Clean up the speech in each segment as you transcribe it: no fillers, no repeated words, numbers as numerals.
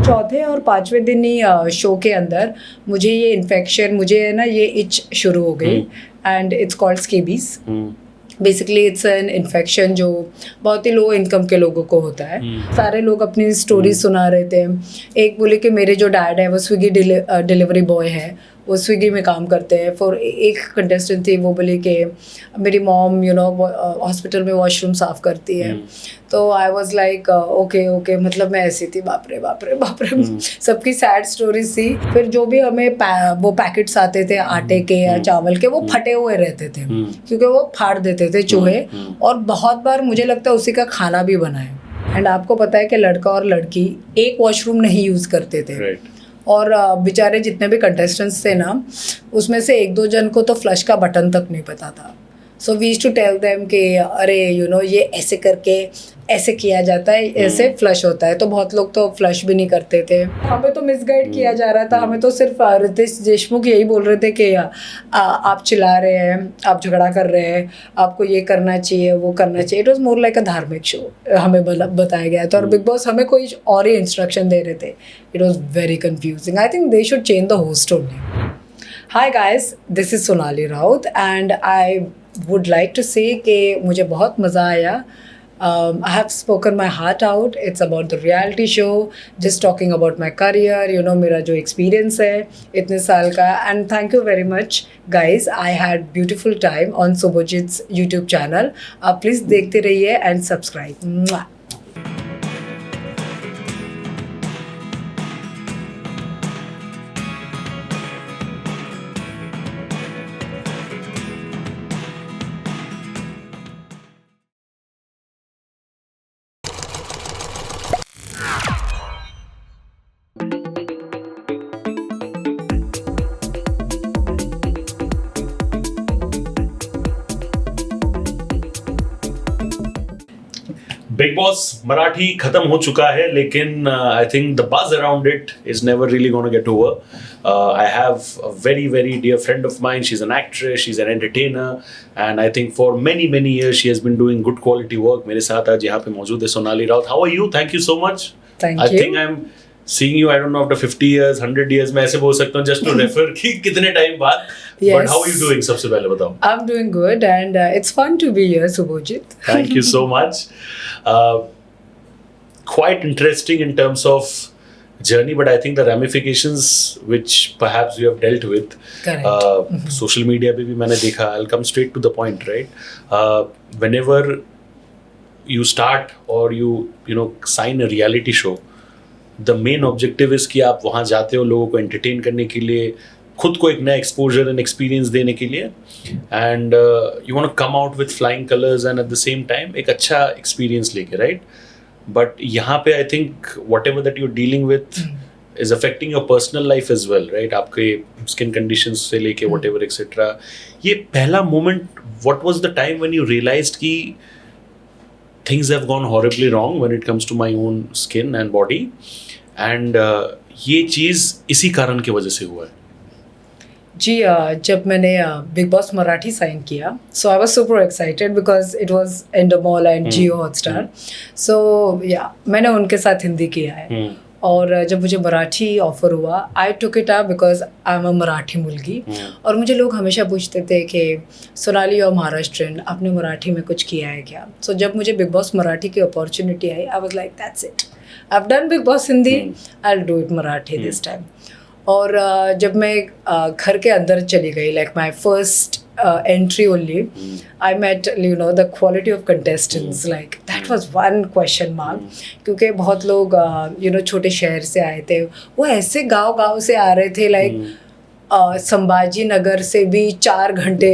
चौथे और पांचवें दिन ही शो के अंदर मुझे ये इन्फेक्शन, मुझे है ना ये इच शुरू हो गई and it's called scabies. Basically it's an infection जो बहुत ही लो इनकम के लोगों को होता है। सारे लोग अपनी स्टोरी सुना रहे थे। एक बोले कि मेरे जो डैड है वो स्विगी डिलीवरी बॉय है, वो स्विगी में काम करते हैं। फॉर एक कंटेस्टेंट थी, वो बोली कि मेरी मॉम हॉस्पिटल में वॉशरूम साफ़ करती है। तो I was like okay okay, मतलब मैं ऐसी थी, बाप रे बाप रे बाप रे। सबकी सैड स्टोरीज थी। फिर जो भी हमें वो पैकेट्स आते थे आटे के या चावल के, वो फटे हुए रहते थे क्योंकि वो फाड़ देते थे चूहे। और बहुत बार मुझे लगता है उसी का खाना भी बना है। एंड आपको पता है कि लड़का और लड़की एक वॉशरूम नहीं यूज़ करते थे। और बेचारे जितने भी कंटेस्टेंट्स थे ना, उसमें से एक दो जन को तो फ्लश का बटन तक नहीं पता था। So we used to tell them कि अरे ये ऐसे करके ऐसे किया जाता है, ऐसे फ्लश होता है। तो बहुत लोग तो फ्लश भी नहीं करते थे। हमें तो मिसगाइड किया जा रहा था। हमें तो सिर्फ रितेश देशमुख यही बोल रहे थे कि आप चिल्ला रहे हैं, आप झगड़ा कर रहे हैं, आपको ये करना चाहिए, वो करना चाहिए। इट वॉज मोर लाइक अ धार्मिक शो हमें बताया गया था। और बिग बॉस हमें कोई और ही इंस्ट्रक्शन दे रहे थे। It was very confusing. I think they should change the host only. Hi guys, this is Sonali Raut and I would like to say कि मुझे बहुत मज़ा आया। I have spoken my heart out. It's about the reality show, just talking about my career, मेरा जो experience है इतने साल का। And thank you very much guys. I had beautiful time on Subhojit's YouTube channel. आप please देखते रहिए and subscribe. Mwah. Bigg Boss Marathi खत्म हो चुका है, लेकिन I think the buzz around it is never really gonna get over. I have a very very dear friend of mine, she is an actress, she is an entertainer, and I think for many many years she has been doing good quality work. मेरे साथ आज यहाँ पे मौजूद है Sonali Raut. How are you? Thank you so much. Thank I you. Think I am seeing you, I don't know, after 50 years, 100 years, मैं ऐसे बोल सकता हूँ just to refer कि कितने टाइम बाद। Yes. But how are you doing? सबसे पहले बताओ। I'm doing good and it's fun to be here, Subhojit. Thank you so much. Quite interesting in terms of journey, but I think the ramifications which perhaps you have dealt with, Correct. social media पे भी मैंने देखा। I'll come straight to the point, right? Whenever you start or you sign a reality show, the main objective is कि आप वहाँ जाते हो लोगों को entertain करने के लिए, खुद को एक नया exposure and experience देने के लिए, and you want to come out with flying colors and at the same time एक अच्छा experience लेके, right? But यहाँ पे I think whatever that you're dealing with is affecting your personal life as well, right? आपके skin conditions से लेके whatever etc. ये पहला moment, what was the time when you realized कि things have gone horribly wrong when it comes to my own skin and body, and ये चीज़ इसी कारण की वजह से हुआ है। जी, जब मैंने बिग बॉस मराठी साइन किया, so I was super excited because it was Endemol and Jio Hotstar. So yeah मैंने उनके साथ हिंदी किया है। और जब मुझे मराठी ऑफर हुआ, I took it up because I am a Marathi मुलगी। और मुझे लोग हमेशा पूछते थे कि सोनाली और महाराष्ट्रियन, आपने मराठी में कुछ किया है क्या? सो जब मुझे बिग बॉस मराठी की opportunity I, I was like that's it, I have done big boss Hindi, I will do it Marathi this time. और जब मैं घर के अंदर चली गई, like my first entry only, I met the quality of contestants, like that was one question mark, क्योंकि बहुत लोग छोटे शहर से आए थे, वो ऐसे गांव से आ रहे थे, लाइक संभाजी नगर से भी 4 घंटे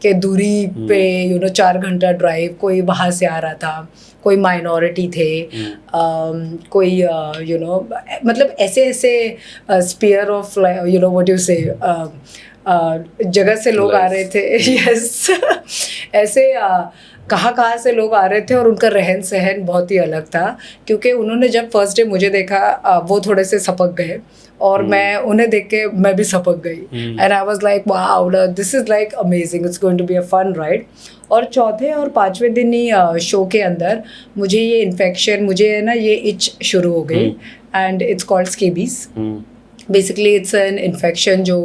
के दूरी पे 4 घंटा ड्राइव, कोई वहाँ से आ रहा था, कोई माइनॉरिटी थे, कोई मतलब ऐसे स्पीयर ऑफ व्हाट यू से जगह से लोग आ रहे थे। यस ऐसे कहाँ से लोग आ रहे थे और उनका रहन सहन बहुत ही अलग था, क्योंकि उन्होंने जब फर्स्ट डे मुझे देखा वो थोड़े से सपक गए और मैं उन्हें देख के मैं भी सपक गई and I was like wow, this is like amazing, it's going to be a fun ride. और चौथे और पांचवें दिन ही शो के अंदर मुझे ये इन्फेक्शन, मुझे ना ये इच शुरू हो गई and it's called scabies. Basically it's an infection जो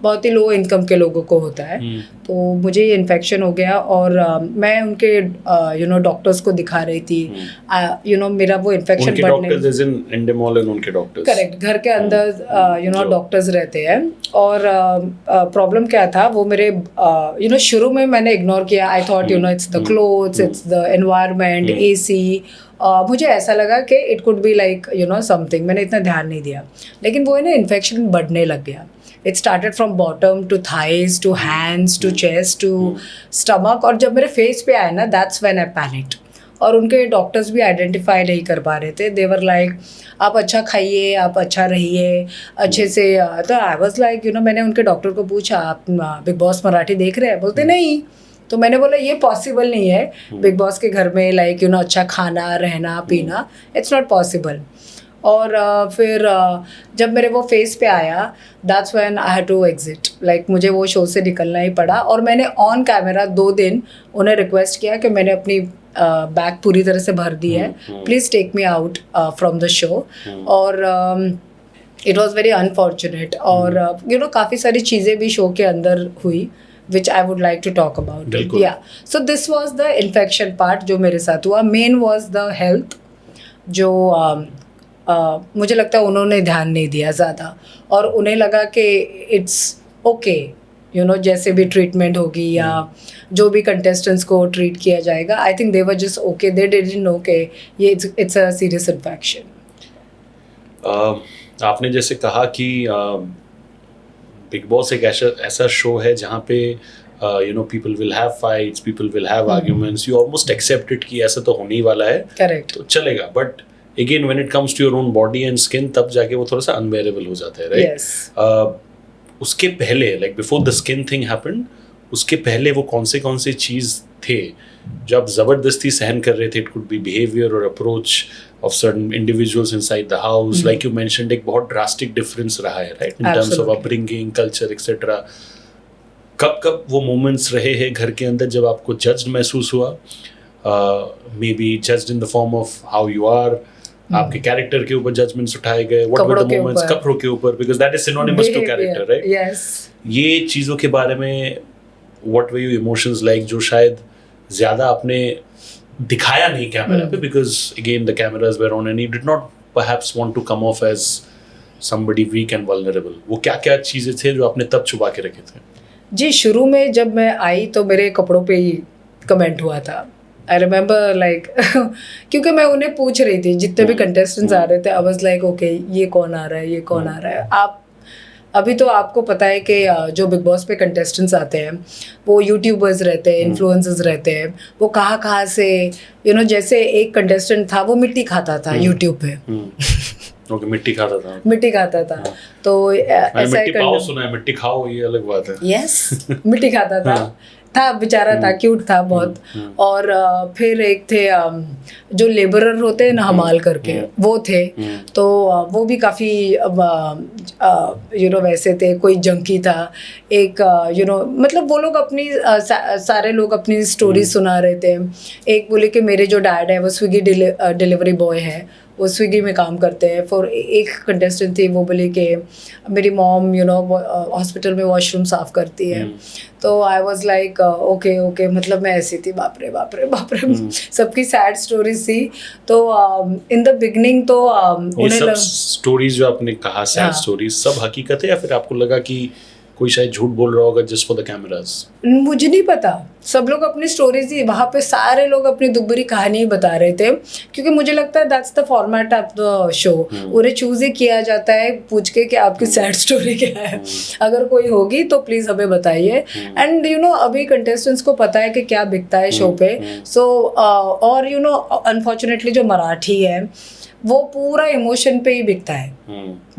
बहुत ही लो इनकम के लोगों को होता है। तो मुझे ये इन्फेक्शन हो गया और मैं उनके डॉक्टर्स को दिखा रही थी। मेरा वो इन्फेक्शन करेक्ट, घर के अंदर डॉक्टर्स रहते हैं। और प्रॉब्लम क्या था, वो मेरे शुरू में मैंने इग्नोर किया। I thought it's the clothes, it's the environment, AC। मुझे ऐसा लगा कि it could be like something, मैंने इतना ध्यान नहीं दिया। लेकिन वो है ना, इन्फेक्शन बढ़ने लग गया। It started from bottom to thighs to hands to chest to stomach. और जब मेरे फेस पे आया ना, दैट्स व्हेन आई पैनिक्ड। और उनके डॉक्टर्स भी आइडेंटिफाई नहीं कर पा रहे थे। दे वर लाइक आप अच्छा खाइए, आप अच्छा रहिए अच्छे से। तो आई वाज लाइक मैंने उनके डॉक्टर को पूछा, आप बिग बॉस मराठी देख रहे हैं? बोलते नहीं। तो मैंने बोला ये पॉसिबल नहीं है बिग बॉस के घर में लाइक अच्छा खाना रहना पीना, इट्स नॉट पॉसिबल। और फिर जब मेरे वो फेस पे आया, that's when I had to exit. Like मुझे वो शो से निकलना ही पड़ा। और मैंने ऑन कैमरा 2 दिन उन्हें रिक्वेस्ट किया कि मैंने अपनी बैग पूरी तरह से भर दी है, please take me out from the show. और इट वॉज़ वेरी अनफॉर्चुनेट। और काफ़ी सारी चीज़ें भी शो के अंदर हुई which I would like to talk about. Yeah. So this was the infection part जो मेरे साथ हुआ. Main was the health जो मुझे लगता है उन्होंने ध्यान नहीं दिया ज़्यादा। और उन्हें लगा कि it's okay, जैसे भी ट्रीटमेंट होगी या जो भी कंटेस्टेंट्स को ट्रीट किया जाएगा, I think they were just okay. They didn't know कि ये it's a serious infection. आपने जैसे कहा कि बिग बॉस एक ऐसा शो है जहाँ पे people will have fights, people will have arguments, you almost accept it कि ऐसा तो होने ही वाला है, करेक्ट, तो चलेगा। But again when it comes to your own body and skin, तब जाके वो थोड़ा सा अनबेरेबल हो जाता है, राइट? उसके पहले, like before the skin thing happened, उसके पहले वो कौन से चीज़ थे जो आप ज़बरदस्ती सहन कर रहे थे? इट कुड बी बिहेवियर और approach of certain individuals inside the house, like you mentioned, एक बहुत drastic difference रहा है, right, in terms of upbringing, culture, etc. कब वो moments रहे हैं घर के अंदर जब आपको judged महसूस हुआ? Maybe judged in the form of how you are, आपके character के ऊपर judgments उठाए गए, what were the moments? कपड़ों के ऊपर, because that is synonymous to character, right? Yes. ये चीज़ों के बारे में what were your emotions like जो शायद ज़्यादा आपने दिखाया नहीं कैमरा पे, because again the cameras were on and you did not perhaps want to come off as somebody weak and vulnerable. वो क्या चीज़ें थे जो आपने तब छुपा के रखे थे? जी, शुरू में जब मैं आई तो मेरे कपड़ों पे ही कमेंट हुआ था। आई रिमेंबर लाइक क्योंकि मैं उन्हें पूछ रही थी, जितने भी कंटेस्टेंट्स आ रहे थे, आई वाज लाइक ओके, ये कौन आ रहा है, ये कौन आ रहा है। आप अभी तो आपको पता है कि जो बिग बॉस पे कंटेस्टेंट्स आते हैं वो यूट्यूबर्स रहते हैं, इन्फ्लुएंसर्स रहते हैं, वो कहाँ से जैसे एक कंटेस्टेंट था वो मिट्टी खाता था यूट्यूब पे। ओके, मिट्टी खाता था। तो ऐसा मिट्टी पाओ सुना है, मिट्टी खाओ ये अलग बात है। यस, मिट्टी खाता था बेचारा, था क्यूट था बहुत। और फिर एक थे जो लेबरर होते हैं ना, हमाल करके, वो थे। तो वो भी काफ़ी वैसे थे। कोई जंकी था एक, मतलब वो लोग अपनी सारे लोग अपनी स्टोरी सुना रहे थे। एक बोले कि मेरे जो डैड है वो स्विगी डिलीवरी बॉय है, वो स्विगी में काम करते हैं। फिर एक कंटेस्टेंट थी, वो बोली कि मेरी मॉम हॉस्पिटल में वॉशरूम साफ़ करती है। तो आई वाज लाइक ओके, मतलब मैं ऐसी थी, बाप रे सबकी सैड स्टोरीज थी। तो इन द बिगनिंग तो ये सब स्टोरीज जो आपने कहा, सैड स्टोरीज, सब हकीकत है या फिर आपको लगा कि कोई शायद झूठ बोल रहा होगा जस्ट फॉर द कैमरास? मुझे नहीं पता, सब लोग अपनी स्टोरीज ही, वहाँ पे सारे लोग अपनी दुख कहानी ही बता रहे थे। क्योंकि मुझे लगता है that's the format of the show. उन्हें चूज ही किया जाता है पूछ के कि आपकी सैड स्टोरी क्या है। अगर कोई होगी तो प्लीज हमें बताइए। एंड अभी कंटेस्टेंट्स को पता है कि क्या बिकता है शो पे। सो और अनफॉर्चुनेटली जो मराठी है वो पूरा इमोशन पे ही बिकता है।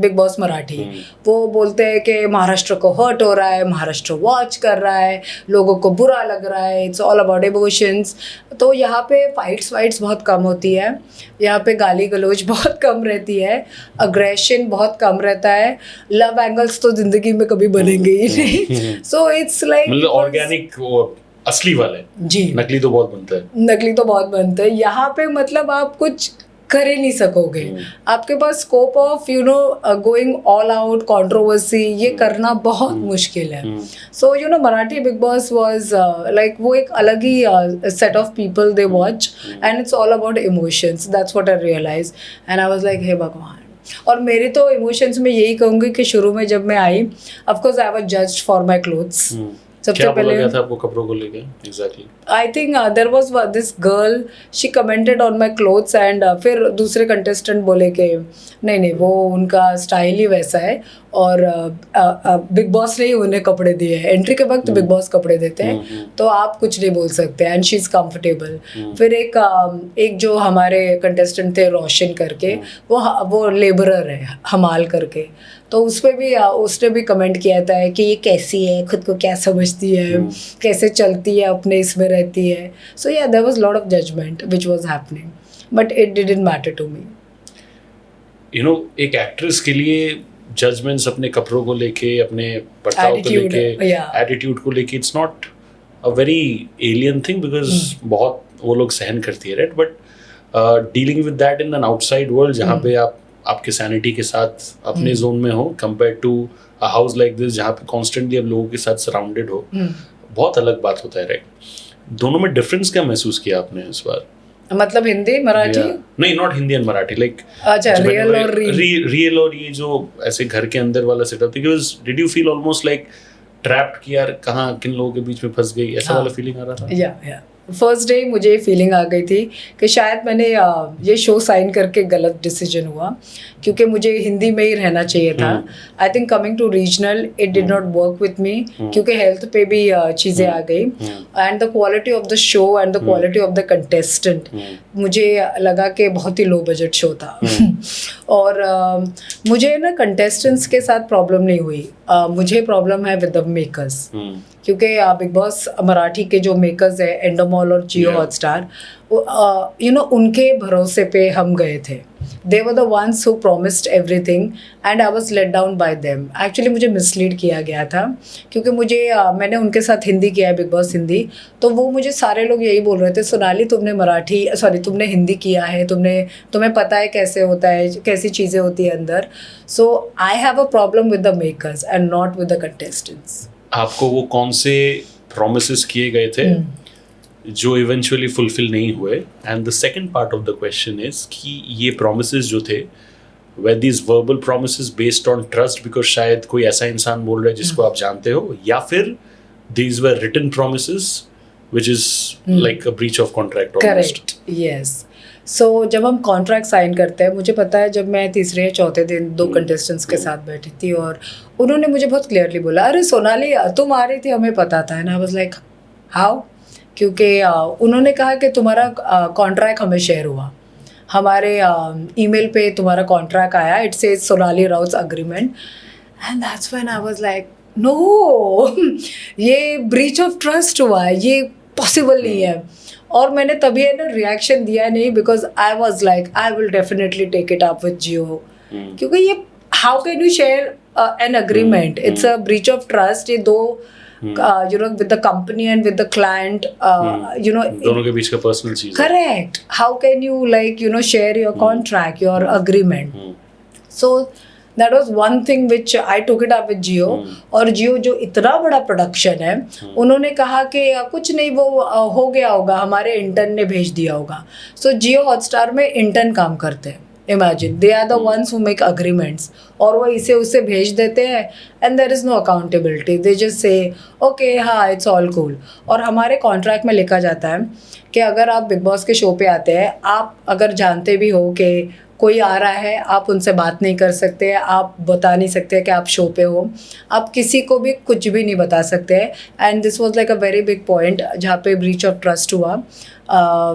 बिग बॉस मराठी वो बोलते हैं कि महाराष्ट्र को हर्ट हो रहा है, महाराष्ट्र वॉच कर रहा है, लोगों को बुरा लग रहा है, इट्स ऑल अबाउट इमोशंस। तो यहाँ पे फाइट्स बहुत कम होती है, यहाँ पे गाली गलौज बहुत कम रहती है, अग्रेशन बहुत कम रहता है, लव एंगल्स तो जिंदगी में कभी बनेंगे ही नहीं। सो इट्स लाइक मतलब ऑर्गेनिक असली वाले, जी, नकली तो बहुत बनता है। नकली तो बहुत बनता है यहाँ पे, मतलब आप कुछ कर ही नहीं सकोगे। आपके पास scope of going all out, controversy, ये करना बहुत मुश्किल है। So Marathi Bigg Boss was like वो एक अलग ही set of people they watch, and it's all about emotions, that's what I realise. And I was like hey भगवान। और मेरे तो इमोशंस में यही कहूँगी कि शुरू में जब मैं आई, of course I was judged for my clothes. सबसे पहले क्या था आपको कपड़ों को लेके exactly? I think there was this girl, she commented on my clothes, and फिर दूसरे कंटेस्टेंट बोले कि नहीं वो उनका स्टाइल ही वैसा है, और बिग बॉस ने ही उन्हें कपड़े दिए हैं, एंट्री के वक्त बिग बॉस कपड़े देते हैं, तो आप कुछ नहीं बोल सकते, एंड शी इज़ कम्फर्टेबल। फिर एक जो हमारे कंटेस्टेंट थे रोशन करके, वो लेबरर है हमाल करके, तो उस पर भी उसने भी कमेंट किया था कि ये कैसी है, खुद को क्या समझती है, कैसे चलती है, अपने इसमें रहती है। सो या there was lot of judgement which was happening, but it didn't matter to me. एक एक्ट्रेस के लिए जजमेंट्स अपने कपड़ों को लेके, अपने बर्ताव को लेके, एटीट्यूड को लेके, it's not a very alien thing, because बहुत वो लोग सहन करती है, right? But dealing with that in an outside world, जहाँ पे आपके सैनिटी के साथ अपने जोन में हो, compare to a house like this जहाँ पे कॉन्स्टेंटली आप लोगों के साथ सराउंडेड हो, बहुत अलग बात होता है, राइट? दोनों में डिफरेंस क्या महसूस किया आपने इस बार? मतलब हिंदी मराठी? नहीं, not Hindi and Marathi, like अच्छा, रियल और रियल और ये जो ऐसे घर के अंदर वाला setup, because did you feel almost like trapped कि यार कहाँ किन लोगों के बीच में फंस गई, ऐसा वाला फीलिंग आ रहा था? या फर्स्ट डे मुझे ये फीलिंग आ गई थी कि शायद मैंने ये शो साइन करके गलत डिसीजन हुआ, क्योंकि मुझे हिंदी में ही रहना चाहिए था। I think coming to regional it did not work with me, क्योंकि हेल्थ पे भी चीज़ें आ गई, and the quality of the show and the quality of the contestant, मुझे लगा कि बहुत ही लो बजट शो था। और मुझे ना कंटेस्टेंट्स के साथ प्रॉब्लम नहीं हुई, मुझे प्रॉब्लम है विद द मेकर्स, क्योंकि बिग बॉस मराठी के जो मेकर्स है एंडोमॉल और जियो हॉटस्टार, उनके भरोसे पे हम गए थे। They were the ones who promised everything and I was let down by them. Actually मुझे मिसलीड किया गया था, क्योंकि मैंने उनके साथ हिंदी किया है, बिग बॉस हिंदी, तो वो मुझे सारे लोग यही बोल रहे थे, सोनाली तुमने हिंदी किया है, तुम्हें पता है कैसे होता है, कैसी चीज़ें होती है अंदर। So I have a problem with the makers and not with the contestants. आपको वो कौन से प्रोमिसेस किए गए थे जो इवेंचुअली फुलफिल नहीं हुए? And the second part of the question is कि ये प्रोमिसेस जो थे, were these verbal promises based on trust because शायद कोई ऐसा इंसान बोल रहा है जिसको आप जानते हो, या फिर these were written promises which is like a breach of contract almost? Correct, yes. सो जब हम कॉन्ट्रैक्ट साइन करते हैं, मुझे पता है जब मैं तीसरे या चौथे दिन 2 कंटेस्टेंट्स के साथ बैठी थी और उन्होंने मुझे बहुत क्लियरली बोला, अरे सोनाली तुम आ रही थी, हमें पता था। And I was like how? क्योंकि उन्होंने कहा कि तुम्हारा कॉन्ट्रैक्ट हमें शेयर हुआ, हमारे ईमेल पे तुम्हारा कॉन्ट्रैक्ट आया, it says Sonali Raut agreement. And that's when I was like no, ये ब्रीच ऑफ ट्रस्ट हुआ है, ये पॉसिबल नहीं है। और मैंने तभी है ना रिएक्शन दिया नहीं, because I was like I will definitely take it up with Jio, क्योंकि ये how can you share an agreement, it's a breach of trust. ये दो with the company and with the client, दोनों के बीच का पर्सनल चीज है। Correct. How can you share your contract, your agreement? So that was one thing which I took it up with Jio. और Jio जो इतना बड़ा प्रोडक्शन है, उन्होंने कहा कि कुछ नहीं, वो हो गया होगा, हमारे इंटर्न ने भेज दिया होगा। So Jio हॉटस्टार में इंटर्न काम करते हैं, imagine, they are the ones who make agreements, और वो इसे उसे भेज देते हैं and there is no accountability, they just say okay हाँ इट्स ऑल कूल। और हमारे कॉन्ट्रैक्ट में लिखा जाता है कि अगर आप बिग बॉस के शो पे आते हैं, आप अगर जानते भी हो कि कोई आ रहा है, आप उनसे बात नहीं कर सकते, आप बता नहीं सकते कि आप शो पे हो, आप किसी को भी कुछ भी नहीं बता सकते। And this was like a very big point जहाँ पे ब्रीच ऑफ ट्रस्ट हुआ,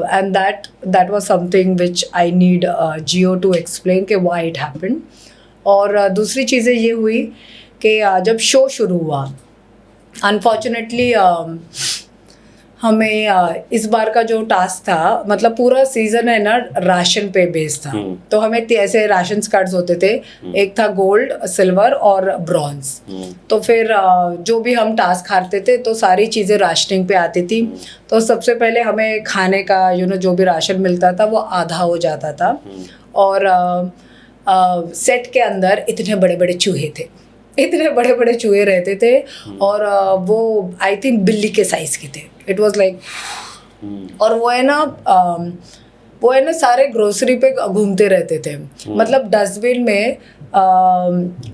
and that was something which I need Jio to explain कि व्हाई इट हैपेंड। और दूसरी चीज़ें ये हुई कि जब शो शुरू हुआ, अनफॉर्चुनेटली हमें इस बार का जो टास्क था, मतलब पूरा सीजन है ना राशन पे बेस्ड था। तो हमें ऐसे राशन कार्ड्स होते थे, एक था गोल्ड, सिल्वर और ब्रॉन्ज। तो फिर जो भी हम टास्क हारते थे तो सारी चीज़ें राशनिंग पे आती थी। तो सबसे पहले हमें खाने का जो भी राशन मिलता था वो आधा हो जाता था। और सेट के अंदर इतने बड़े बड़े चूहे थे, इतने बड़े बड़े चूहे रहते थे। और वो आई थिंक बिल्ली के साइज के थे। इट वाज लाइक, और वो है ना सारे ग्रोसरी पे घूमते रहते थे। मतलब डस्टबिन में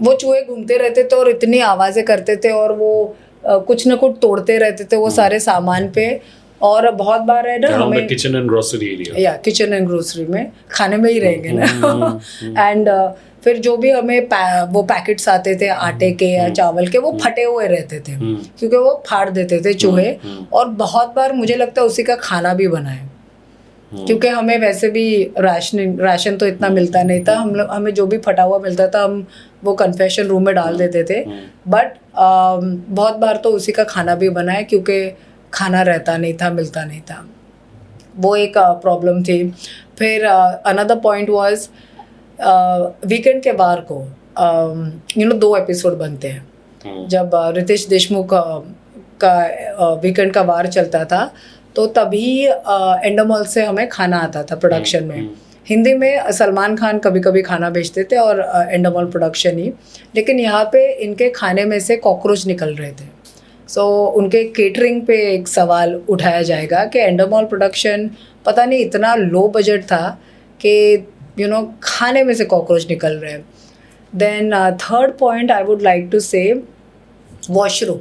वो चूहे घूमते रहते थे और इतनी आवाज़ें करते थे, और वो कुछ ना कुछ तोड़ते रहते थे वो सारे सामान पे। और बहुत बार है ना हमें किचन एंड ग्रोसरी एरिया, या किचन एंड ग्रोसरी में खाने में ही रहेंगे ना। एंड फिर जो भी हमें वो पैकेट्स आते थे आटे के या चावल के, वो फटे हुए रहते थे क्योंकि वो फाड़ देते थे चूहे। और बहुत बार मुझे लगता है उसी का खाना भी बना है, क्योंकि हमें वैसे भी राशन तो इतना मिलता नहीं था। हमें जो भी फटा हुआ मिलता था हम वो कन्फेशन रूम में डाल देते थे। बट बहुत बार तो उसी का खाना भी बना है, क्योंकि खाना रहता नहीं था, मिलता नहीं था। वो एक प्रॉब्लम थी। फिर अनदर पॉइंट वाज वीकेंड के बार को 2 एपिसोड बनते हैं। जब रितेश देशमुख का वीकेंड का वार चलता था तो तभी एंडोमॉल से हमें खाना आता था प्रोडक्शन में। हिंदी में सलमान खान कभी कभी खाना भेजते थे और एंडोमॉल प्रोडक्शन ही। लेकिन यहाँ पे इनके खाने में से कॉकरोच निकल रहे थे। सो उनके केटरिंग पे एक सवाल उठाया जाएगा कि एंडोमॉल प्रोडक्शन पता नहीं इतना लो बजट था कि खाने में से कॉकरोच निकल रहे हैं। Then third point I would like to say washroom.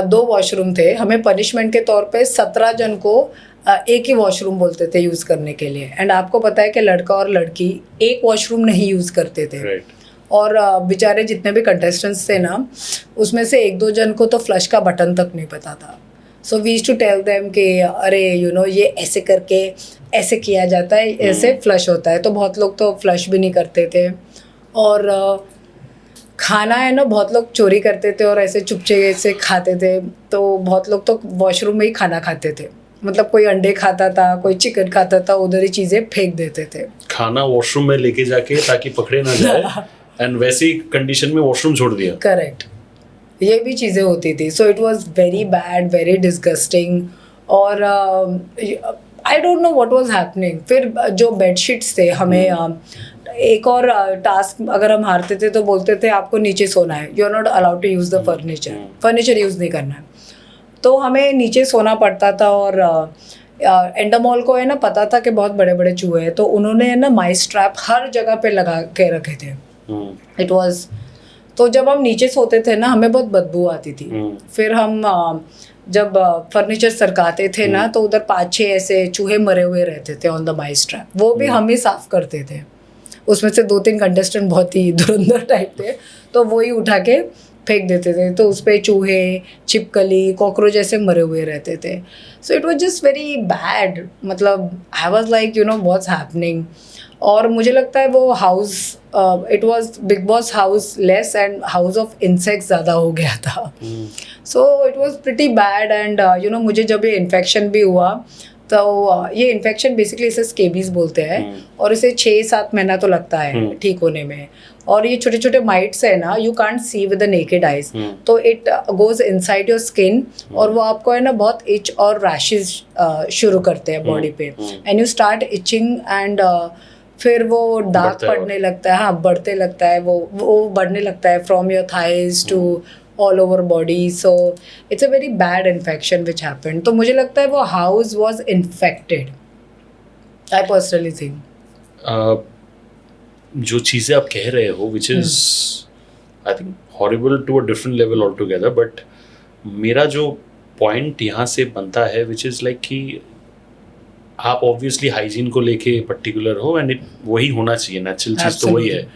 2 washroom थे। हमें पनिशमेंट के तौर पे 17 जन को एक ही वॉशरूम बोलते थे यूज़ करने के लिए। एंड आपको पता है कि लड़का और लड़की एक वॉशरूम नहीं यूज़ करते थे। और बेचारे जितने भी कंटेस्टेंट्स थे ना, उसमें से 1-2 जन को तो फ्लश का बटन तक नहीं पता था। So we used to tell them कि अरे ये ऐसे करके ऐसे किया जाता है, ऐसे फ्लश होता है। तो बहुत लोग तो फ्लश भी नहीं करते थे। और खाना है ना, बहुत लोग चोरी करते थे और ऐसे चुपचे से खाते थे। तो बहुत लोग तो वॉशरूम में ही खाना खाते थे। मतलब कोई अंडे खाता था, कोई चिकन खाता था, उधर ही चीज़ें फेंक देते थे खाना वॉशरूम में लेके जाके, ताकि पकड़े ना जाए। एंड वैसी कंडीशन में वॉशरूम छोड़ दिया। करेक्ट, ये भी चीज़ें होती थी। So it was very bad, very disgusting. और I don't know what was happening. फिर जो बेडशीट्स थे, हमें एक और टास्क अगर हम हारते थे तो बोलते थे आपको नीचे सोना है, you are not allowed to use the furniture use नहीं करना है। तो हमें नीचे सोना पड़ता था। और एंडोमॉल को है ना पता था कि बहुत बड़े बड़े चूहे हैं, तो उन्होंने है ना माइस ट्रैप हर जगह पे लगा के रखे थे। इट वाज, तो जब हम नीचे सोते थे ना, हमें बहुत बदबू आती थी। फिर हम जब फर्नीचर सरकाते थे ना, तो उधर 5-6 ऐसे चूहे मरे हुए रहते थे ऑन द माइस ट्रैप। वो भी हम ही साफ करते थे। उसमें से 2-3 कंटेस्टेंट बहुत ही धुरंधर टाइप थे, तो वो ही उठा के फेंक देते थे। तो उस पर चूहे, छिपकली, कॉकरोच ऐसे मरे हुए रहते थे। So it was just very bad. मतलब I was like what's happening. और मुझे लगता है वो house, it was Bigg Boss house less and house of insects ज़्यादा हो गया था। So it was pretty bad. And मुझे जब ये इन्फेक्शन भी हुआ, तो ये इन्फेक्शन बेसिकली इसे स्केबीज बोलते हैं। और इसे 6-7 महीना तो लगता है ठीक होने में। और ये छोटे छोटे माइट्स है ना, you can't see with the naked eyes. तो it goes inside your skin, और वो आपको है ना बहुत इच और रैशेज शुरू करते हैं बॉडी पे। And you start etching and फिर वो दाग पड़ने लगता है। हाँ, बढ़ते लगता है, वो बढ़ने लगता है from your thighs to all over body. So it's a very bad infection which happened. तो मुझे लगता है वो house was infected. I personally think. जो चीज़ें आप कह रहे हो, which is I think horrible to a different level altogether. But मेरा जो point यहाँ से बनता है, which is like कि आप obviously hygiene को लेके particular हो, and वही होना चाहिए, natural चीज़ तो वही है।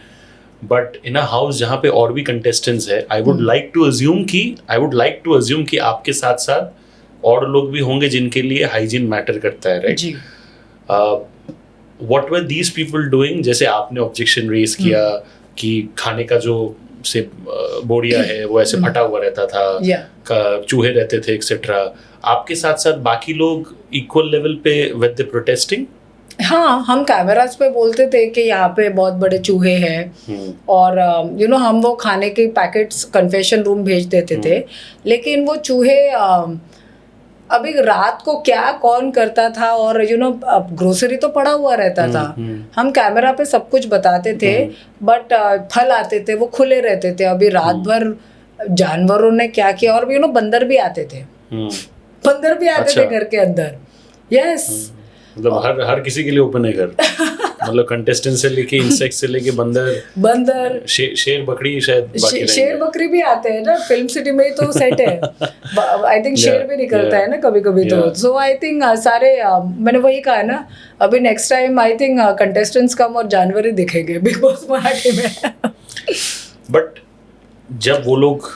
बट इन अ हाउस जहाँ पे और भी कंटेस्टेंट्स है, I would like to assume कि आपके साथ साथ और लोग भी होंगे जिनके लिए हाइजीन मैटर करता है, right? What were these people doing? जैसे आपने ऑब्जेक्शन रेज किया, कि खाने का जो से बोरिया है वो ऐसे फटा हुआ रहता था, चूहे रहते थे एक्सेट्रा, आपके साथ साथ बाकी लोग इक्वल लेवल पे विद द प्रोटेस्टिंग? हाँ, हम कैमरास पे बोलते थे कि यहाँ पे बहुत बड़े चूहे हैं और हम वो खाने के पैकेट्स कन्फेशन रूम भेज देते थे, लेकिन वो चूहे अभी रात को क्या कौन करता था, और ग्रोसरी तो पड़ा हुआ रहता था, हम कैमरा पे सब कुछ बताते थे, बट फल आते थे वो खुले रहते थे। अभी रात भर जानवरों ने क्या किया, और बंदर भी आते थे, बंदर भी आते थे घर के अंदर। यस, मतलब हर किसी के लिए ओपन है घर। मतलब कंटेस्टेंट से लेके इंसेक्ट से लेके बंदर शेर बकरी, शायद शेर बकरी भी आते हैं ना, फिल्म सिटी में तो सेट है। आई थिंक शेर भी निकलता है ना कभी कभी तो। सो आई थिंक सारे मैंने वही कहा ना, अभी next time I think contestants कम और जानवर ही दिखेंगे बिग बॉस मराठी में। बट जब वो लोग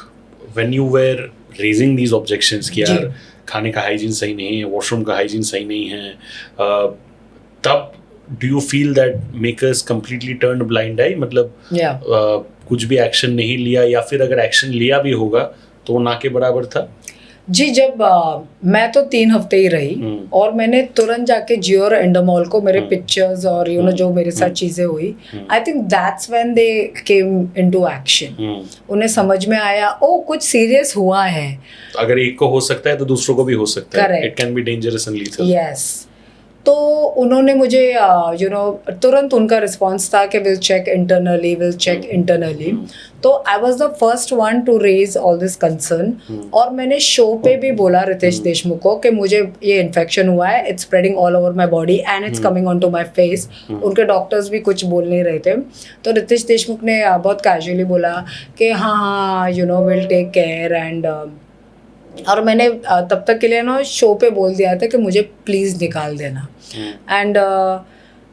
when you were raising these objections कि यार खाने का हाइजीन सही नहीं है, वॉशरूम का हाइजीन सही नहीं है, तब do you feel that makers completely turn blind eye? मतलब कुछ भी एक्शन नहीं लिया, या फिर अगर एक्शन लिया भी होगा तो वो ना के बराबर था? जी, जब मैं तो 3 हफ्ते ही रही और मैंने तुरंत जाके जियो और एंडोमॉल को मेरे पिक्चर्स और जो मेरे साथ चीजें हुई, I think that's when they came into action. उन्हें समझ में आया ओ कुछ सीरियस हुआ है, अगर एक को हो सकता है तो दूसरों को भी हो सकता है। It can be dangerous and lethal. Yes, तो उन्होंने मुझे तुरंत उनका रिस्पॉन्स था कि विल चेक इंटरनली। तो I was the first one to raise all this concern, और मैंने शो पे भी बोला रितेश देशमुख को कि मुझे ये इन्फेक्शन हुआ है, it's spreading all over my body and it's coming on to my face. उनके डॉक्टर्स भी कुछ बोल नहीं रहे थे, तो रितेश देशमुख ने बहुत कैजुअली बोला कि हाँ विल टेक केयर एंड और मैंने तब तक के लिए ना शो पे बोल दिया था कि मुझे प्लीज़ निकाल देना। एंड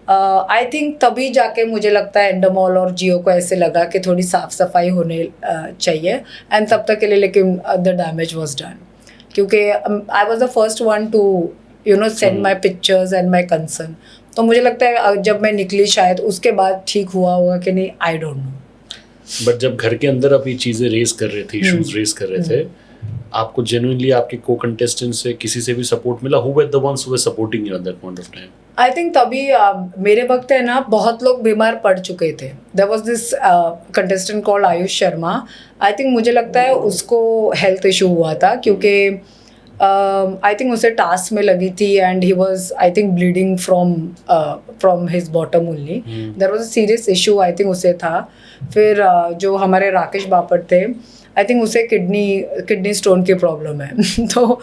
आई थिंक तभी जाके मुझे लगता है एंडोमॉल और जियो को ऐसे लगा कि थोड़ी साफ सफाई होने चाहिए, एंड तब तक के लिए लेकिन द डैमेज वाज डन, क्योंकि I was the first one to send my pictures and my concern. तो मुझे लगता है जब मैं निकली शायद उसके बाद ठीक हुआ होगा कि नहीं, आई डोंट नो। बट जब घर के अंदर आप ये चीज़ें रेज कर रहे थे, इश्यूज रेज कर रहे थे, आपको जेन्युइनली आपके को कंटेस्टेंट से किसी से भी सपोर्ट मिला? Who were the ones who were supporting you at that point of time? I think तभी मेरे वक्त है ना बहुत लोग बीमार पड़ चुके थे। There was this contestant called Ayush Sharma. I think मुझे लगता है उसको हेल्थ इशू हुआ था, क्योंकि आई थिंक उसे टास्क में लगी थी and he was I think bleeding from his bottom only. There was a serious issue I think उसे था। फिर जो हमारे राकेश बापट थे, आई थिंक उसे किडनी स्टोन की प्रॉब्लम है। तो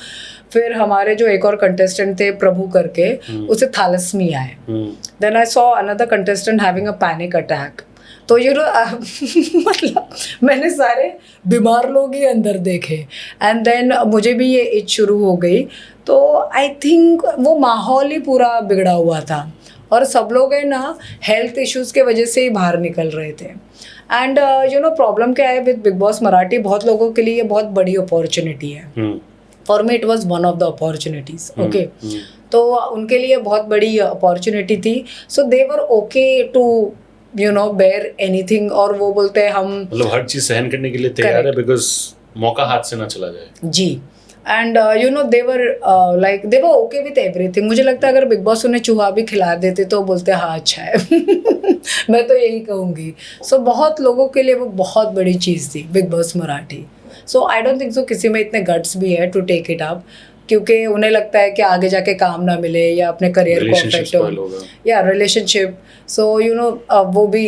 फिर हमारे जो एक और कंटेस्टेंट थे प्रभु करके, उसे थैलेसीमिया है। Then I saw another contestant having a panic attack. तो मतलब मैंने सारे बीमार लोग ही अंदर देखे, एंड देन मुझे भी ये इच शुरू हो गई। तो आई थिंक वो माहौल ही पूरा बिगड़ा हुआ था, और सब लोग है ना हेल्थ इश्यूज़ के वजह से ही बाहर निकल रहे थे। एंड प्रॉब्लम क्या है विद बिग बॉस मराठी, बहुत लोगों के लिए ये बहुत बड़ी अपॉर्चुनिटी है। For me it was one of the opportunities. Okay, तो उनके लिए बहुत बड़ी अपॉर्चुनिटी थी। सो दे were okay to bear anything, और वो बोलते हैं हम मतलब हर चीज सहन करने के लिए तैयार है, बिकॉज मौका हाथ से ना चला जाए। जी, and they were okay with everything. मुझे लगता है अगर बिग बॉस उन्हें चूहा भी खिला देते तो बोलते हाँ अच्छा है। मैं तो यही कहूँगी। सो बहुत लोगों के लिए वो बहुत बड़ी चीज़ थी big Boss Marathi. So I don't think so किसी में इतने गट्स भी है टू टेक इट अप, क्योंकि उन्हें लगता है कि आगे जाके काम ना मिले या अपने करियर को अफेक्ट हो, या रिलेशनशिप। सो वो भी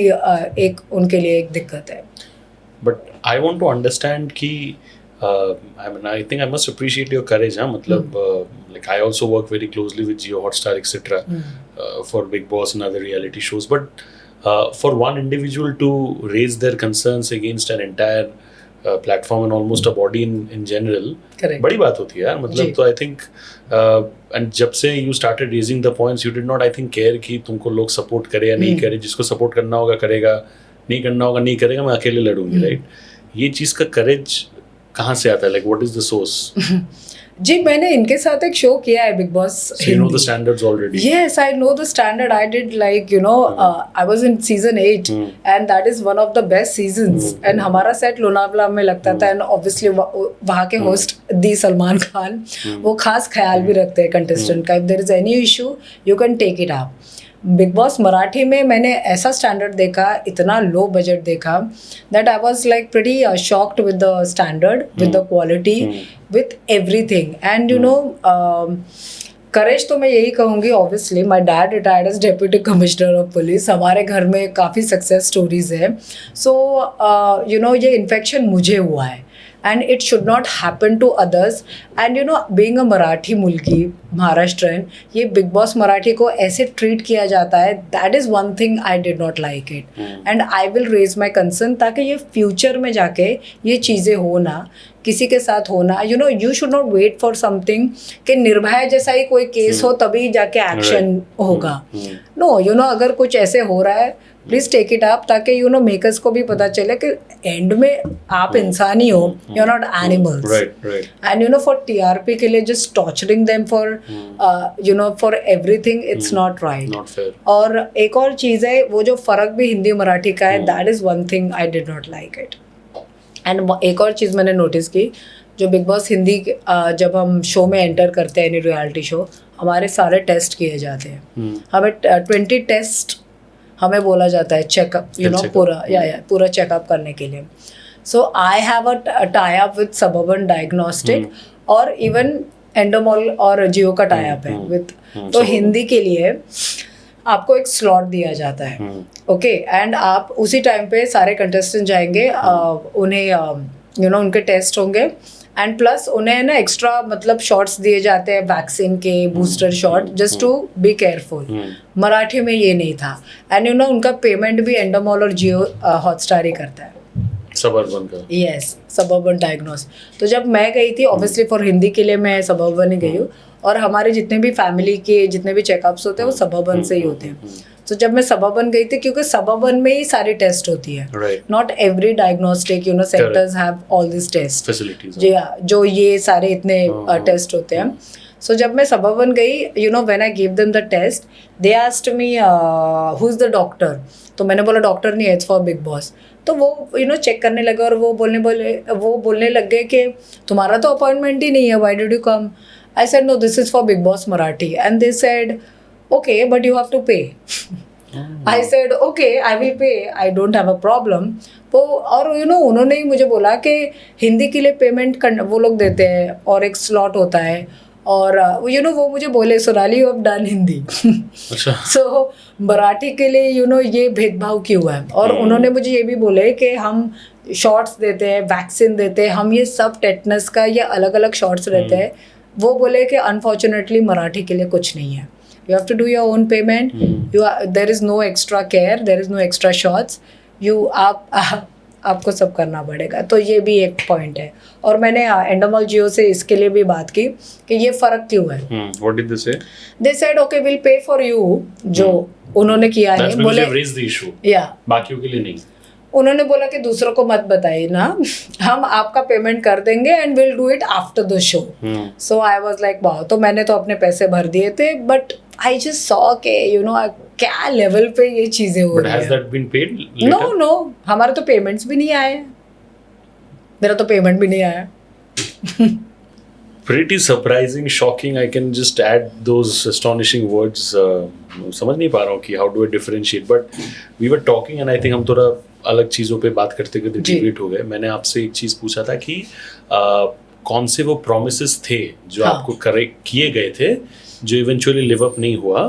एक उनके लिए एक दिक्कत है। But I want to understand कि I think I must appreciate your courage. मतलब like I also work very closely with Jio Hotstar etc. For Big Boss and other reality shows. But for one individual to raise their concerns against an entire platform and almost a body in general, बड़ी बात होती है यार। मतलब तो I think and जब से you started raising the points, you did not I think care कि तुमको लोग support करे या नहीं करे। जिसको support करना होगा करेगा, नहीं करना होगा नहीं करेगा, मैं अकेले लड़ूंगी, राइट? ये चीज़ का courage कहाँ से आता है? Like what is the source? जी मैंने इनके साथ एक शो किया है Bigg Boss So you know the standards already. Yes, I know the standard. I did like I was in season 8 and that is one of the best seasons. And हमारा set Lonavala में लगता था and obviously वहाँ के host दी सलमान खान वो खास ख्याल भी रखते हैं कंटेस्टेंट का. If there is any issue, you can take it up. Bigg Boss Marathi में मैंने ऐसा स्टैंडर्ड देखा, इतना लो बजट देखा that I was like pretty shocked with the standard, with the quality, with everything. And courage तो मैं यही कहूँगी. Obviously my dad retired as deputy commissioner of police. हमारे घर में काफ़ी सक्सेस स्टोरीज है. सो ये इन्फेक्शन मुझे हुआ है and it should not happen to others. And being a Marathi मुल्की महाराष्ट्रन, ये बिग बॉस मराठी को ऐसे ट्रीट किया जाता है, that is one thing I did not like it. And I will raise my concern ताकि ये फ्यूचर में जाके ये चीज़ें हो ना, किसी के साथ होना. You should not wait for something कि निर्भया जैसा ही कोई केस हो तभी जाके एक्शन होगा. No, अगर कुछ ऐसे हो रहा है प्लीज टेक इट अप ताकि मेकर्स को भी पता चले कि एंड में आप इंसान ही हो, you are not animals. And for TRP के लिए just torturing them for everything, it's not right. और एक और चीज़ है, वो जो फ़र्क भी हिंदी मराठी का है, that is one thing I did not like it. And एक और चीज़ मैंने नोटिस की, जो बिग बॉस हिंदी जब हम शो में एंटर करते हैं, एनी रियलिटी शो, हमारे सारे टेस्ट किए जाते हैं. हमें 20 टेस्ट हमें बोला जाता है चेकअप, पूरा चेकअप करने के लिए. So I have a tie up with Suburban Diagnostic और इवन एंडोमॉल और जियो का टाई अप है विद. तो हिंदी के लिए आपको एक स्लॉट दिया जाता है. ओके. एंड आप उसी टाइम पे सारे कंटेस्टेंट जाएंगे, उन्हें उनके टेस्ट होंगे. एंड प्लस उन्हें ना एक्स्ट्रा मतलब शॉट्स दिए जाते हैं वैक्सीन के, booster shot, just to be careful. Marathi में ये नहीं था. एंड उनका पेमेंट भी एंडोमॉल और जियो हॉटस्टार ही करता है, सबर्बन का. Yes, suburban diagnose. तो जब मैं गई थी, ऑब्वियसली फॉर हिंदी के लिए मैं सबर्बन ही गई हूँ. और हमारे जितने भी फैमिली के जितने भी चेकअप्स होते हैं वो सबर्बन से ही होते हैं. तो जब मैं सबर्बन गई थी, क्योंकि सबर्बन में ही सारी टेस्ट होती है, not every diagnostic centres have all this test facilities, जो ये सारे इतने टेस्ट होते हैं. सो जब मैं सबर्बन गई, when I give them the test, they asked me who is the doctor. तो मैंने बोला डॉक्टर नहीं है, इट्स फॉर बिग बॉस. तो वो चेक करने लगे और वो बोलने लग गए कि तुम्हारा तो अपॉइंटमेंट ही नहीं है, why did you come. I said, no, this is for Big Boss Marathi. And they said, okay, but you have to pay. I said, okay, I will pay. I don't have a problem. तो और उन्होंने ही मुझे बोला कि हिंदी के लिए payment वो लोग देते हैं और एक स्लॉट होता है. और वो मुझे बोले, Sonali you have done Hindi. So Marathi के लिए ये भेदभाव क्यों है. और उन्होंने मुझे ये भी बोले कि हम शॉट्स देते हैं, वैक्सीन देते हैं, हम ये सब टेटनस का ये अलग अलग शॉट्स रहते हैं. वो बोले कि अनफॉर्चुनेटली मराठी के लिए कुछ नहीं है. You have to do your own payment. There is no extra care, there is no extra shots. आपको सब करना पड़ेगा. तो ये भी एक पॉइंट है. और मैंने एंडोमॉल जियो से इसके लिए भी बात की कि ये फ़र्क क्यों है. What did they say? They said, okay, we'll pay for you. जो उन्होंने किया है, बोले raise the issue. बाकियों के लिए नहीं. उन्होंने बोला कि दूसरों को मत बताइए ना, हम आपका पेमेंट कर देंगे and will do it after the show. So I was like wow. तो मैंने तो अपने पैसे भर दिए थे, बट आई जस्ट सॉ के क्या लेवल पे ये चीजें हो रही है. Has that been paid later? No, हमारे तो पेमेंट्स भी नहीं आए. मेरा तो पेमेंट भी नहीं आया. Pretty surprising, shocking. I can just add those astonishing words. समझ नहीं पा रहा हूँ कि how do I differentiate. But we were talking and I think हम थोड़ा अलग चीज़ों पे बात करते करते डिबेट हो गए. मैंने आपसे एक चीज़ पूछा था कि कौन से वो प्रोमिसेस थे जो आपको करेक्ट किए गए थे, जो इवेंचुअली लिव अप नहीं हुआ.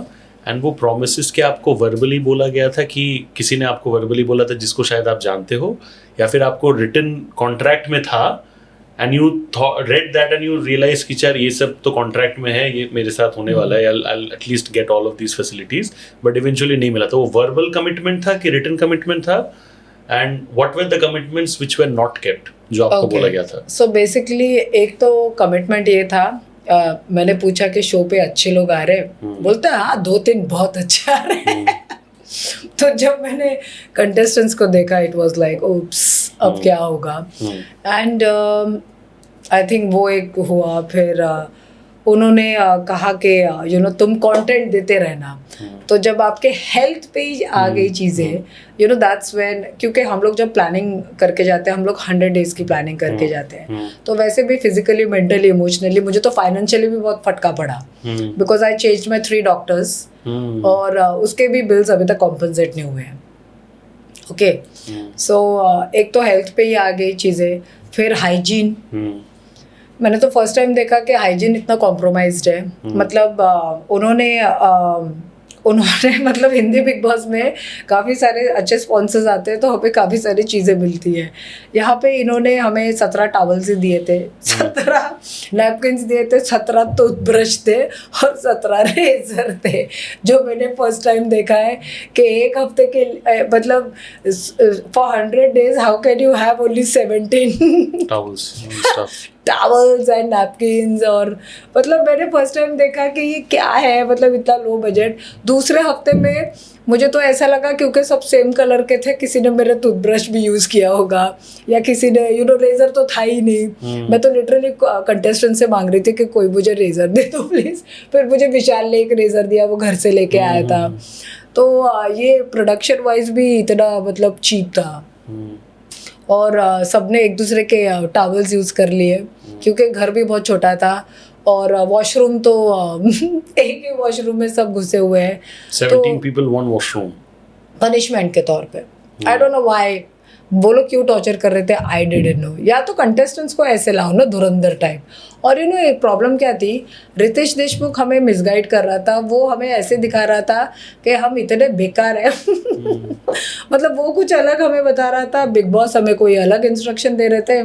एंड वो प्रोमिसेस क्या आपको वर्बली बोला गया था, कि किसी ने आपको वर्बली बोला था जिसको शायद आप जानते हो, या फिर आपको रिटन कॉन्ट्रैक्ट में था and you read that and you realise कि यार ये सब तो कॉन्ट्रैक्ट में है, ये मेरे साथ होने वाला है, I at least get all of these facilities, but eventually नहीं मिला. तो वो वर्बल कमिटमेंट था कि रिटन कमिटमेंट था, and what were the commitments which were not kept, जो आपको बोला गया था. सो बेसिकली एक तो कमिटमेंट ये था, मैंने पूछा कि शो पे अच्छे लोग आ रहे हैं, बोलता है हाँ 2-3 बहुत अच्छे आ रहे हैं. तो जब मैंने कंटेस्टेंट्स को देखा, इट वाज लाइक ओप्स, अब क्या होगा. एंड आई थिंक वो एक हुआ। फिर उन्होंने कहा कि तुम कंटेंट देते रहना। तो जब आपके हेल्थ पे ही आ गई चीज़ें, दैट्स व्हेन, क्योंकि हम लोग जब प्लानिंग करके जाते हैं, हम लोग 100 डेज की प्लानिंग करके जाते हैं, तो वैसे भी फिजिकली, मेंटली, इमोशनली मुझे तो फाइनेंशियली भी बहुत फटका पड़ा, because I change my 3 doctors, और उसके भी बिल्स अभी तक कॉम्पनसेट नहीं हुए हैं। ओके, सो एक तो हेल्थ पे ही आ गई चीज़ें। फिर हाइजीन, मैंने तो फर्स्ट टाइम देखा कि हाइजीन इतना कॉम्प्रोमाइज्ड है। मतलब उन्होंने मतलब हिंदी बिग बॉस में काफ़ी सारे अच्छे स्पॉन्सर्स आते हैं, तो हमें काफ़ी सारी चीज़ें मिलती हैं। यहाँ पे इन्होंने हमें 17 टॉवल्स ही दिए थे, 17 नैपकिन्स दिए थे, 17 टूथब्रश थे और 17 रेजर थे, जो मैंने फर्स्ट टाइम देखा है कि एक हफ्ते के मतलब for 100 days how can you have only 17 towels and napkins. और मतलब मैंने फर्स्ट टाइम देखा कि ये क्या है, मतलब इतना लो बजट। दूसरे हफ्ते में मुझे तो ऐसा लगा क्योंकि सब सेम कलर के थे, किसी ने मेरा टूथब्रश भी यूज़ किया होगा, या किसी ने रेजर तो था ही नहीं। मैं तो लिटरली कंटेस्टेंट से मांग रही थी कि कोई मुझे रेजर दे दो प्लीज़। फिर मुझे विशाल ने एक रेजर दिया, वो घर से लेके आया था। तो ये प्रोडक्शन वाइज भी इतना मतलब चीप था। और सबने एक दूसरे के टॉवल्स यूज़ कर लिए, क्योंकि घर भी बहुत छोटा था, और वॉशरूम तो एक ही वॉशरूम में सब घुसे हुए हैं। 17 people one washroom, पनिशमेंट के तौर पे। आई डोंट नो व्हाई, वो लोग क्यों टॉर्चर कर रहे थे, आई डिडंट नो। या तो कंटेस्टेंट्स को ऐसे लाओ ना, धुरंधर टाइप। और एक प्रॉब्लम क्या थी, रितेश देशमुख हमें मिसगाइड कर रहा था। वो हमें ऐसे दिखा रहा था कि हम इतने बेकार हैं मतलब वो कुछ अलग हमें बता रहा था, बिग बॉस हमें कोई अलग इंस्ट्रक्शन दे रहे थे,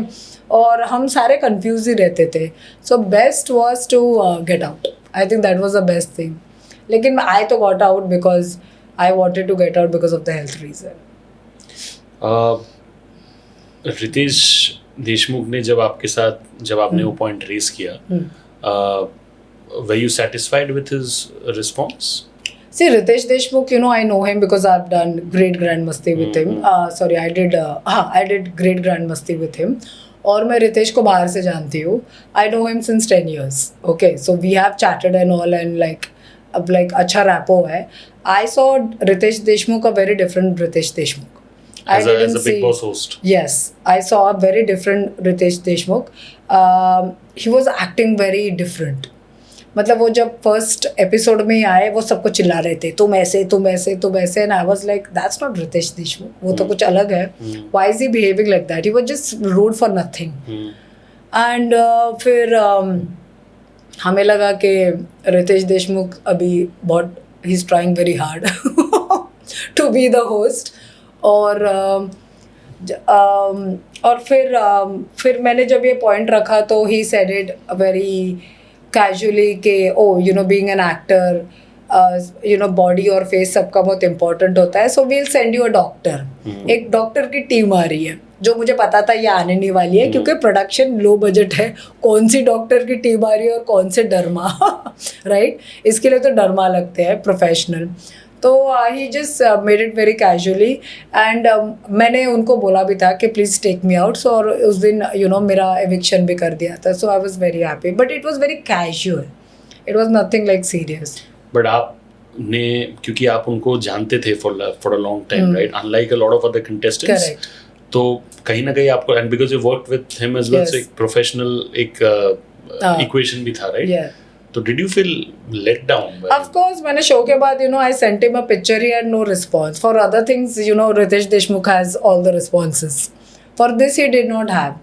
और हम सारे कंफ्यूज ही रहते थे। So best was to get out. I think that was the best thing. लेकिन आई तो got out because I wanted to get out because of the health reason. Ritesh Deshmukh ने जब आपने वो पॉइंट रेस किया, were you satisfied with his response? See, Ritesh Deshmukh, I know him because I've done Great Grand Masti with him. Sorry, I did Great Grand Masti with him. और मैं रितेश को बाहर से जानती हूँ. I know him since 10 years. Okay, so we have chatted and all, and अब अच्छा rapport है. I saw Ritesh Deshmukh a very different Ritesh Deshmukh. As a Big Boss host. Yes, I saw a very different Ritesh Deshmukh. He was acting very different. मतलब वो जब first episode में आए, वो सबको चिल्ला रहे थे, तुम ऐसे तुम ऐसे तुम ऐसे, and I was like that's not Ritesh Deshmukh, वो तो कुछ अलग है. Why is he behaving like that? He was just rude for nothing. And फिर हमें लगा कि रितेश देशमुख अभी बहुत ही is trying very hard to be the host. और फिर मैंने जब ये पॉइंट रखा तो he said it very casually कि बीइंग एन एक्टर, बॉडी और फेस सबका बहुत इंपॉर्टेंट होता है, so we'll send you a doctor. एक डॉक्टर की टीम आ रही है, जो मुझे पता था ये आने नहीं वाली है, क्योंकि प्रोडक्शन लो बजट है. कौन सी डॉक्टर की टीम आ रही है और कौन से डरमा राइट इसके लिए तो डरमा लगते हैं प्रोफेशनल. तो he just made it very casually. And मैंने उनको बोला भी था कि please take me out. So और उस दिन मेरा एविक्शन भी कर दिया था. So I was very happy, but it was very casual. It was nothing like serious. But आपने, क्योंकि आप उनको जानते थे for a long time, right, unlike a lot of other contestants, तो कहीं ना कहीं आपको, and because you worked with him as well, एक प्रोफेशनल इक्वेशन भी था, right? So did you feel let down? Of course, मैंने शो के बाद I sent him a picture, he had no response. For other things, Ritesh Deshmukh has all the responses. For this he did not have.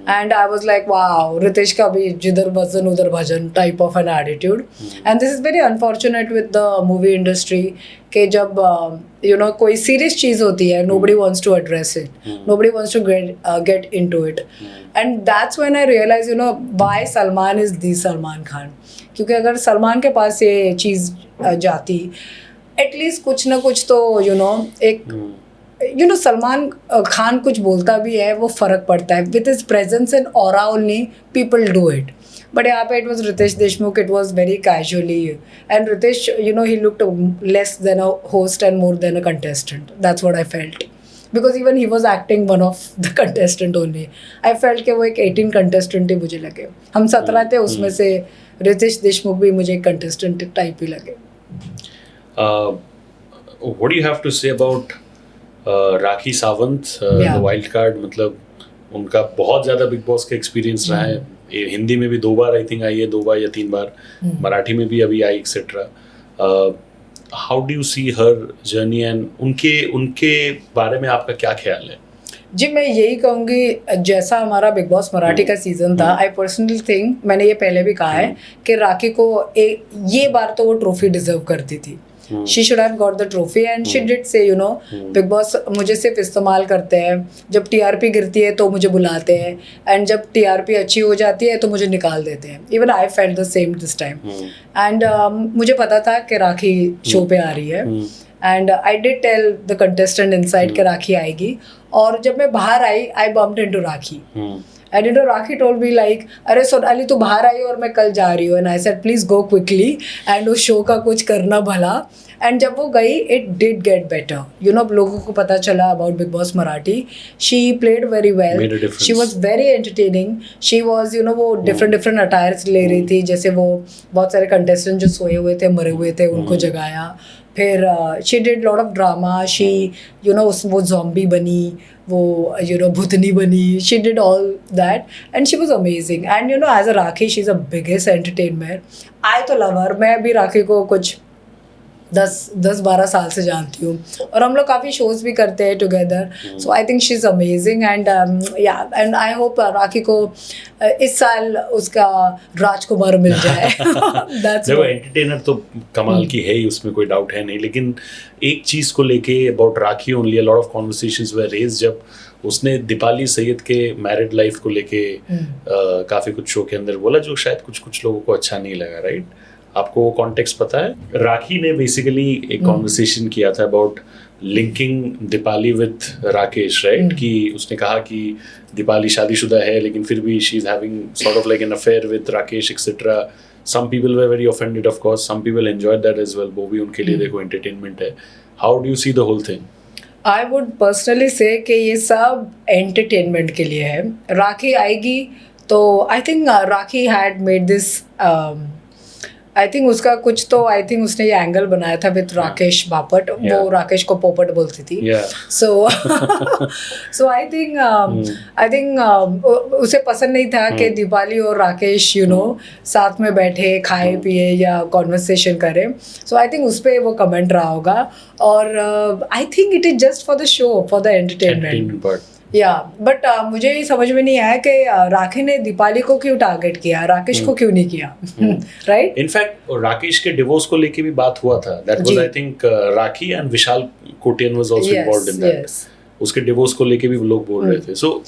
And I was like, wow, Ritesh का भी जिधर वजन उधर भजन type of an attitude. And this is very unfortunate with the movie industry कि जब कोई serious चीज़ होती है, nobody wants to address it. Nobody wants to get into it. And that's when I realized, why Salman is the Salman Khan. क्योंकि अगर सलमान के पास ये चीज़ जाती, एटलीस्ट कुछ ना कुछ तो एक सलमान खान कुछ बोलता भी है, वो फ़र्क पड़ता है. With his presence and aura only people do it. But यहाँ पे it was Ritesh Deshmukh, it was very casually. And Ritesh he looked less than a host and more than a contestant. That's what I felt. Because even he was acting one of the contestant only. I felt कि वो एक 18 contestant ही मुझे लगे. हम 17 थे, उसमें से रितेश देशमुख भी मुझे एक कंटेस्टेंट टाइप ही लगे. What do you have to say about Rakhi Sawant, Yeah. the wild card? मतलब उनका बहुत ज़्यादा बिग बॉस का एक्सपीरियंस रहा है. ये हिंदी में भी 2 बार आई थिंक आई है, 2 बार या 3 बार. मराठी में भी अभी आई etcetera. How do you see her journey and उनके बारे में आपका क्या ख्याल है? जी, मैं यही कहूँगी, जैसा हमारा बिग बॉस मराठी का सीजन था, आई पर्सनली थिंक, मैंने ये पहले भी कहा है कि राखी को ये बार तो वो ट्रॉफी डिजर्व करती थी. She should have got the trophy and she did से, यू नो, बिग बॉस मुझे सिर्फ इस्तेमाल करते हैं. जब टीआरपी गिरती है तो मुझे बुलाते हैं, एंड जब टीआरपी अच्छी हो जाती है तो मुझे निकाल देते हैं. Even I felt the same this time. And मुझे पता था कि राखी शो पे आ रही है, and I did tell the contestant inside कि राखी आएगी. और जब मैं बाहर आई, I bumped into Rakhi. And you know, Rakhi told me like, अरे सोनाली तू बाहर आई और मैं कल जा रही हूँ. And I said please go quickly and उस शो का कुछ करना भला. एंड जब वो गई, it did get better. You know, लोगों को पता चला about big Boss Marathi. She played very well, she was very entertaining. She was, you know, वो डिफरेंट अटायर्स ले रही थी. जैसे वो बहुत सारे कंटेस्टेंट जो सोए हुए थे, मरे हुए थे, उनको जगाया. फिर she did lot of drama. She, you know, वो जॉम्बी बनी, वो, यू नो, भूतनी बनी. She did all that and she was amazing. And you know, as a Rakhi, she is a biggest entertainment. I तो लव हर. मैं भी राखी को कुछ 10-12 साल से जानती हूँ, और हम लोग काफ़ी शोज़ भी करते हैं together. So I think she is amazing. And या, एंड आई होप राखी को इस साल उसका राजकुमार मिल जाए. देखो, एंटरटेनर तो कमाल की है ही, उसमें कोई डाउट है नहीं. लेकिन एक चीज़ को लेके about Rakhi only a lot of conversations were raised जब उसने दीपाली सैयद के मैरिड लाइफ को लेके काफ़ी कुछ शो के अंदर बोला, जो शायद कुछ लोगों को अच्छा नहीं लगा. राइट? आपको वो कॉन्टेक्स्ट पता है? राखी ने बेसिकली एक कॉन्वर्सेशन किया था about linking Deepali with Rakesh. Right? कि उसने कहा कि दीपाली शादीशुदा है, लेकिन फिर भी she is having sort of like an affair with Rakesh etcetera. Some people were very offended, of course. Some people enjoyed that as well. वो भी उनके लिए देखो एंटरटेनमेंट है. How do you see the whole thing? I would personally say कि ये सब entertainment के लिए है. राखी आएगी तो I think rakhi had made this, I think उसका कुछ तो, आई थिंक उसने ये एंगल बनाया था विथ राकेश बापट. वो राकेश को पोपट बोलती थी. सो आई थिंक उसे पसंद नहीं था कि दीपाली और राकेश, यू नो, साथ में बैठे खाए पिए या कॉन्वर्सेशन करें. सो आई थिंक उस पर वो कमेंट रहा होगा. और I think it is just for the show, for the entertainment. या, बट मुझे ये समझ में नहीं आया कि राखी ने दीपाली को क्यों टारगेट किया, राकेश को क्यों नहीं किया. राइट? इनफैक्ट राकेश के डिवोर्स को लेके भी बात हुआ था. That was, I think, rakhi and Vishal Kotian was also involved in that. उसके डिवोर्स को लेके भी लोग बोल रहे थे. सो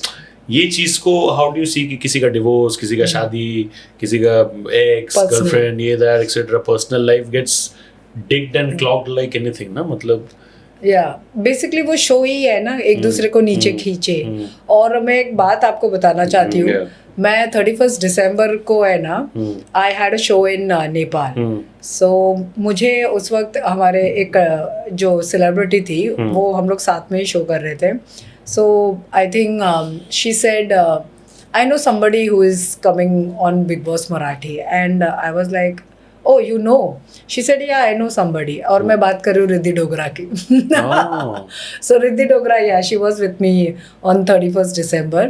ये चीज को हाउ डू यू सी कि किसी का डिवोर्स, किसी का शादी, किसी का एक्स गर्लफ्रेंड, ये that etcetera, personal life gets digged and clogged like anything ना. मतलब या, बेसिकली वो शो ही है ना, एक दूसरे को नीचे खींचे. और मैं एक बात आपको बताना चाहती हूँ. मैं 31 दिसंबर को है ना, I had a show in Nepal. So मुझे उस वक्त हमारे एक जो सेलिब्रिटी थी, वो हम लोग साथ में ही शो कर रहे थे. So I think she said, I know somebody who is coming on Big Boss Marathi, and I was like, oh, you know? She said, yeah, I know somebody. और मैं बात कर रही हूँ रिद्धि डोगरा की. So Riddhi Dogra, yeah, she was with me on 31st December.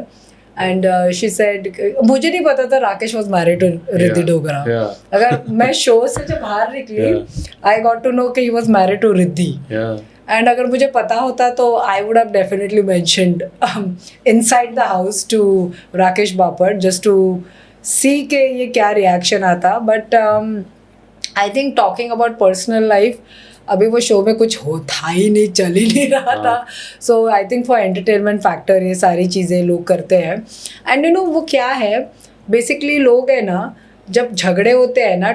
And she said, मुझे नहीं पता था Rakesh was married to Riddhi Dogra. अगर मैं शो से जब बाहर निकली, I got to know कि he was married to Riddhi. And अगर मुझे पता होता तो I would have definitely mentioned inside the house to Rakesh Bapat, just to see के ये क्या रिएक्शन आता. But I think talking about personal life, अभी वो शो में कुछ होता ही नहीं, चल ही नहीं रहा था. So I think for entertainment factor ये सारी चीज़ें लोग करते हैं. एंड यू नो, वो क्या है, बेसिकली लोग है ना, जब झगड़े होते हैं ना,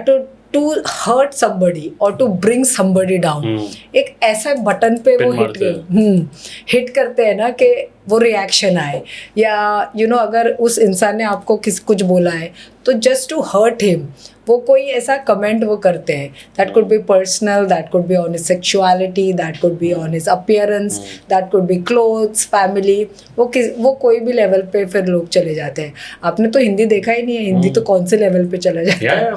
टू हर्ट somebody और टू ब्रिंग somebody डाउन, एक ऐसा बटन पे वो हिट करते हैं ना कि वो रिएक्शन आए. या यू नो, अगर उस इंसान ने आपको कुछ बोला है तो जस्ट टू हर्ट हिम, वो कोई ऐसा कमेंट वो करते हैं, that could be personal, that could be on his sexuality, that could be on his appearance, that could be clothes, family, वो कोई भी लेवल पे फिर लोग चले जाते हैं. आपने तो हिंदी देखा ही नहीं है, हिंदी तो कौन से लेवल पे चला जाता है.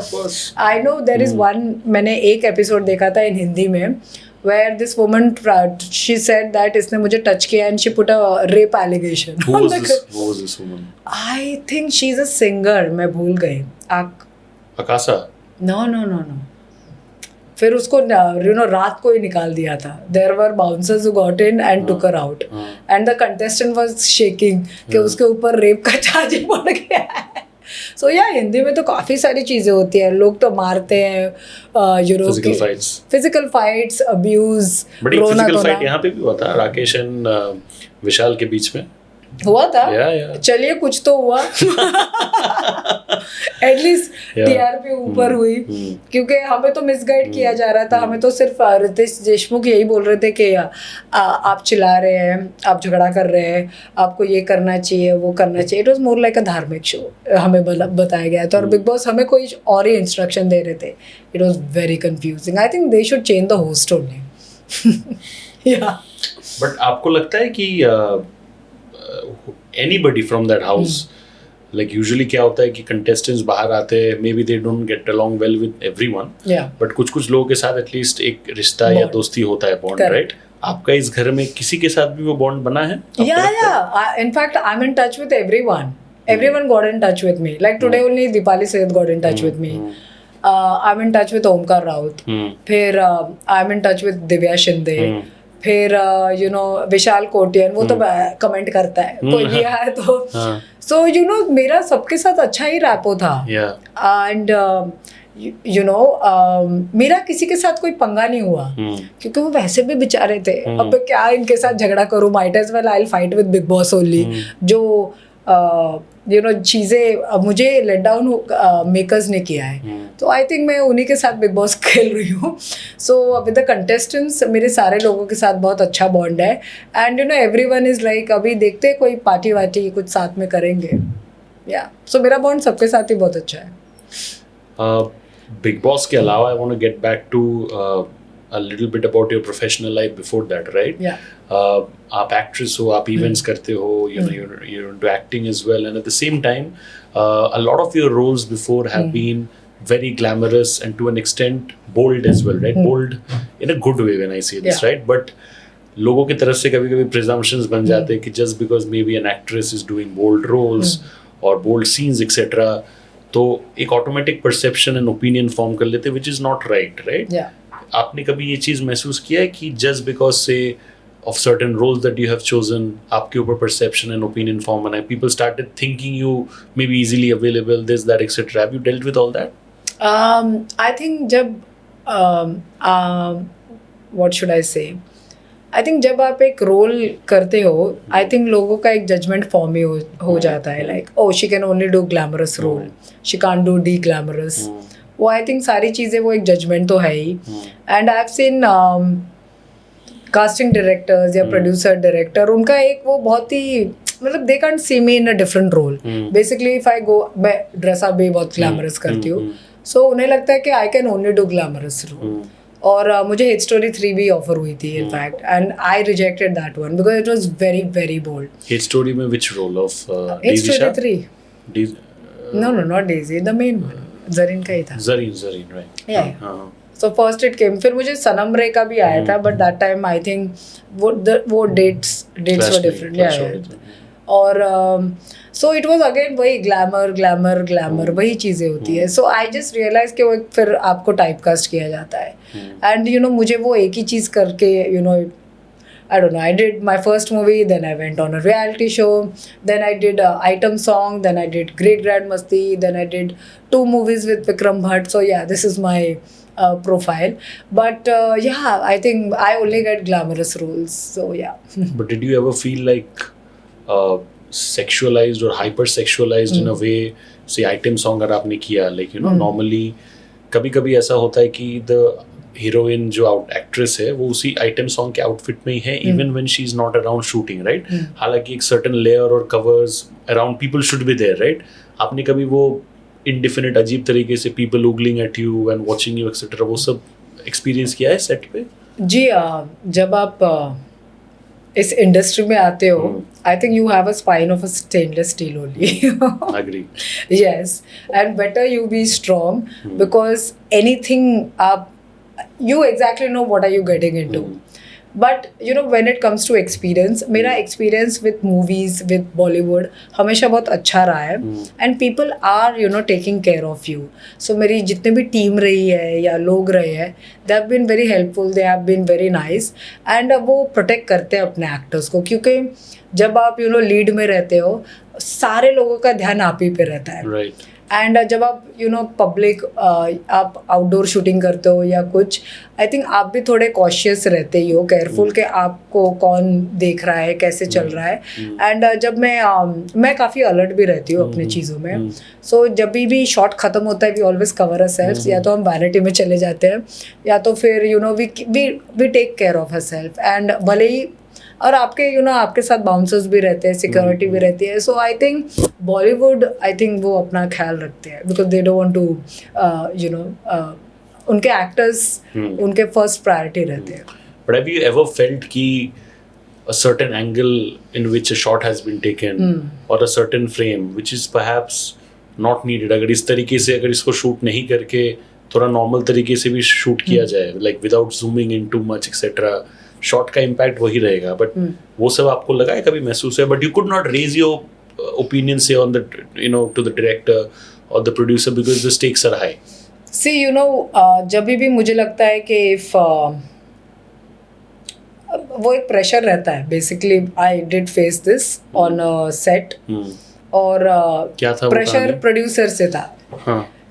I know there is one, मैंने एक एपिसोड देखा था इन हिंदी में, where this woman she said that इसने मुझे टच किया and she put a rape allegation. Who was this woman? I think she's a singer. मैं भूल गई. Akasa? No. फिर उसको रात को ही निकाल दिया था. There were bouncers who got in and took her out. And the contestant was shaking कि उसके ऊपर रेप का चार्ज पड़ गया है. सो हिंदी में तो काफ़ी सारी चीज़ें होती हैं. लोग तो मारते हैं, फिजिकल फाइट्स, अब्यूज, रोना धोना. यहाँ पे भी हुआ था राकेश एंड विशाल के बीच में. हुआ था. चलिए कुछ तो हुआ. एटलीस्ट टीआरपी ऊपर हुई, क्योंकि हमें तो मिसगाइड किया जा रहा था. हमें तो सिर्फ रितेश देशमुख यही बोल रहे थे कि आप चिल्ला रहे हैं, आप झगड़ा कर रहे हैं, आपको ये करना चाहिए, वो करना चाहिए. इट वॉज मोर लाइक अ धार्मिक शो हमें बताया गया था. और बिग बॉस हमें कोई और ही इंस्ट्रक्शन दे रहे थे. It was very confusing. I think they should change the host only. But आपको लगता है कि anybody from that house, like usually क्या होता है कि contestants बाहर आते हैं, maybe they don't get along well with everyone, but कुछ लोगों के साथ एटलीस्ट एक रिश्ता या दोस्ती होता है, बॉन्ड, राइट? आपका इस घर में किसी के साथ भी वो बॉन्ड बना है? In fact I'm in touch with everyone got in touch with me, like today only Deepali Seth got in touch with me. I'm in touch with Omkar Raut, फिर I'm in touch with Divya Shinde, फिर विशाल कोटियन, वो तो comment करता है कोई भी आया तो. सो मेरा सबके साथ अच्छा ही रैपो था. एंड मेरा किसी के साथ कोई पंगा नहीं हुआ, क्योंकि वो वैसे भी बेचारे थे. अब क्या इनके साथ झगड़ा करूँ, might as well I will fight with Bigg Boss only. जो चीज़ें मुझे लेट डाउन मेकर्स ने किया है, तो आई थिंक मैं उन्हीं के साथ बिग बॉस खेल रही हूँ. सो विद द कंटेस्टेंट्स मेरे सारे लोगों के साथ बहुत अच्छा बॉन्ड है. एंड एवरीवन इज़ लाइक, अभी देखते हैं कोई पार्टी वार्टी कुछ साथ में करेंगे. सो मेरा बॉन्ड सबके साथ ही बहुत अच्छा है. बिग बॉस के अलावा I want to get back to a little bit about your professional life before that, right? आप actress हो, आप events करते हो, you're into acting as well, and at the same time a lot of your roles before have been very glamorous and to an extent bold as well, right? Bold in a good way when I say this, right? But लोगों की तरफ से कभी-कभी presumptions बन जाते हैं कि just because maybe an actress is doing bold roles or bold scenes etc, तो एक automatic perception and opinion form कर लेते, which is not right? आपने कभी ये चीज़ महसूस किया है कि just because say of certain roles that you have chosen, आपके ऊपर perception and opinion form बना है, people started thinking you maybe easily available, this, that, etc. Have you dealt with all that? I think जब what should I say? I think जब आप एक role करते हो, I think लोगों का एक जजमेंट फॉर्म ही हो जाता है, like oh she can only do glamorous role, she can't do de-glamorous. वो आई थिंक सारी चीज़ें वो एक जजमेंट तो है ही. And I have seen casting directors या प्रोड्यूसर डायरेक्टर, उनका एक वो बहुत ही मतलब they can't see me in a different role. Basically if I go, मैं ड्रेस अप भी बहुत ग्लैमरस करती हूँ, सो उन्हें लगता है कि I can only do glamorous role. और मुझे हिट स्टोरी 3 भी ऑफर हुई थी in fact, and I rejected that one because it was very very bold. Hate Story में which role of Hate Story 3? No not Daisy, the main one Zareen का ही था. Zareen right. So first it came, फिर मुझे सनम रे का भी आया था, but that time I think वो डेट्स वर डिफरेंट. और सो इट वाज अगेन वही ग्लैमर वही चीज़ें होती है. सो आई जस्ट रियलाइज कि वो फिर आपको टाइपकास्ट किया जाता है. एंड मुझे वो एक ही चीज़ करके I don't know, I did my first movie, then I went on a reality show, then I did a item song, then I did Great Grand Masti, then I did 2 movies with Vikram Bhatt. So yeah, this is my profile. But I think I only get glamorous roles. So yeah. But did you ever feel like sexualized or hyper-sexualized in a way? Say item song अगर आपने किया, like normally कभी-कभी ऐसा होता है कि the heroine जो actress है वो उसी आइटम सॉन्ग के आउटफिट में ही है even when she is not around shooting, right? हालांकि एक सर्टेन लेयर और covers around people should be there, right? आपने कभी वो indefinite अजीब तरीके से people oogling at you and watching you etc. वो सब experience किया है set पे? जी जब आप इस इंडस्ट्री में आते हो आई think you have a spine of a stainless steel only Agree. yes and better you be strong because anything you exactly know what are you getting into but you know when it comes to experience मेरा experience with movies with Bollywood हमेशा बहुत अच्छा रहा है and people are you know taking care of you so मेरी जितने भी team रही है या लोग रहे हैं they have been very helpful they have been very nice and वो protect करते हैं अपने actors को क्योंकि जब आप you know lead में रहते हो सारे लोगों का ध्यान आप ही पे रहता है Right. एंड जब आप यू नो पब्लिक आप आउटडोर शूटिंग करते हो या कुछ आई थिंक आप भी थोड़े कॉशियस रहते ही हो केयरफुल कि आपको कौन देख रहा है कैसे चल रहा है एंड जब मैं काफ़ी अलर्ट भी रहती हूँ अपनी चीज़ों में सो जब भी शॉट ख़त्म होता है we always cover a self या तो हम वैनिटी में चले जाते हैं या तो फिर you know we take care of a self and भले ही और आपके यू नो आपके साथ बाउंसर्स भी रहते हैं सिक्योरिटी भी रहती है so I think Bollywood I think वो अपना ख्याल रखते हैं because they don't want to you know उनके एक्टर्स उनके फर्स्ट प्रायोरिटी रहते हैं But have you ever felt कि a certain angle in which a shot has been taken or a certain frame which is perhaps not needed अगर इस तरीके से अगर इसको शूट नहीं करके थोड़ा नॉर्मल तरीके से भी शूट किया जाए like without zooming in too much etc. Shot का इम्पैक्ट वही रहेगा बट वो सब आपको लगा है कभी महसूस है but you could not raise your opinion से on the you know to the director और the producer because the stakes are high see you know जब भी मुझे लगता है कि इफ वो एक प्रेशर रहता है basically I did face this on set और क्या था प्रेशर प्रोड्यूसर से था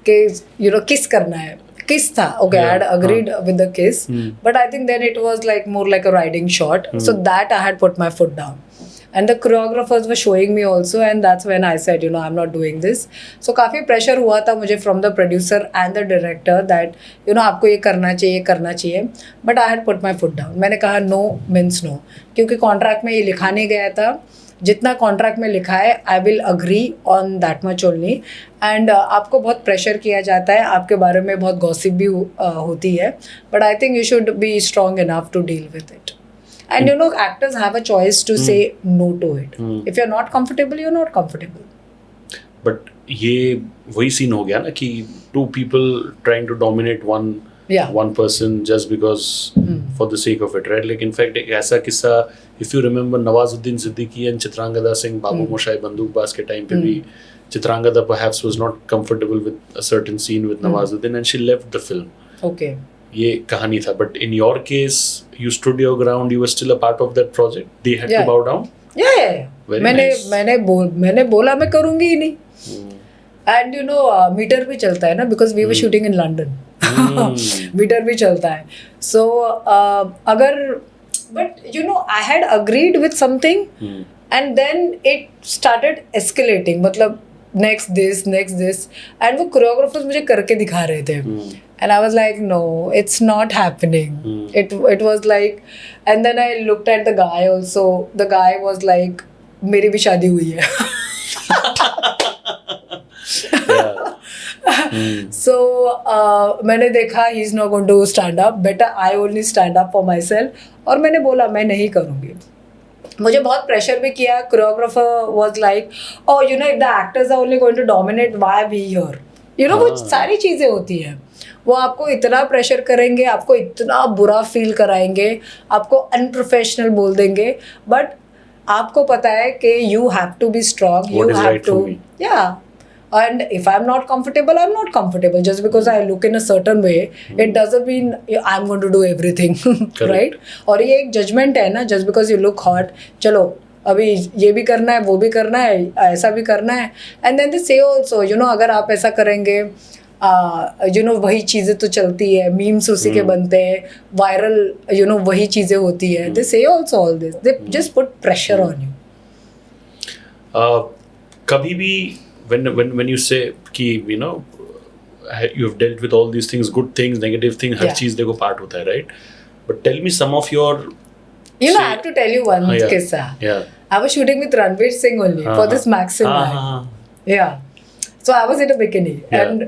कि यू नो किस करना है kiss tha okay I had agreed with the kiss but I think then it was like more like a riding shot so that I had put my foot down and the choreographers were showing me also and that's when I said you know I'm not doing this so काफ़ी pressure हुआ था मुझे from the producer and the director that you know आपको ये करना चाहिए but I had put my foot down मैंने कहा no means no क्योंकि contract में ये लिखा नहीं गया था जितना कॉन्ट्रैक्ट में लिखा है I will agree on that much only and आपको बहुत प्रेशर किया जाता है आपके बारे में बहुत गॉसिप भी होती है but I think you should be strong enough to deal with it and you know actors have a choice to say no to it if you are not comfortable you are not comfortable but ये वही scene हो गया ना कि two people trying to dominate one person just because for the sake of it, right? Like in fact एक ऐसा किस्सा if you remember Nawazuddin Siddiqui and Chitrangada Singh बाबू मोशाई बंदूकबाज के टाइम पे भी Chitrangada perhaps was not comfortable with a certain scene with Nawazuddin and she left the film. Okay. ये कहानी था but in your case you stood your ground you were still a part of that project they had to bow down. Yeah. मैंने बोला मैं करूँगी ही नहीं and you know metre भी चलता है ना because we were shooting in London. Meter भी चलता है सो अगर but you know I had agreed with something and then it started escalating मतलब नेक्स्ट दिस एंड वो कोरियोग्राफर्स मुझे करके दिखा रहे थे and I was like no it's not happening it was like and then I looked at the guy also the guy was like मेरी भी शादी हुई है So मैंने देखा he is not going to stand up better I only stand up for my self और मैंने बोला मैं नहीं करूँगी मुझे बहुत प्रेशर भी किया choreographer was like oh you know if the actors are only going to dominate why we here you know कुछ सारी चीज़ें होती हैं वो आपको इतना प्रेशर करेंगे आपको इतना बुरा फील कराएंगे आपको अनप्रोफेशनल बोल देंगे बट आपको पता है कि you have to be strong you have to या and if I'm not comfortable just because I look in a certain way it doesn't mean I'm going to do everything right और ये एक judgment है ना just because you look hot चलो अभी ये भी करना है वो भी करना है ऐसा भी करना है and then they say also you know अगर आप ऐसा करेंगे you know वही चीज़ें तो चलती है मीम्स उसी के बनते हैं वायरल you know वही चीज़ें होती है they say also all this they just put pressure on you कभी भी when you say कि you know you have dealt with all these things good things negative things हर चीज देखो part होता है right but tell me some of your you know I have to tell you one किस्सा I was shooting with Ranveer Singh only for this Maxim yeah So I was in a bikini and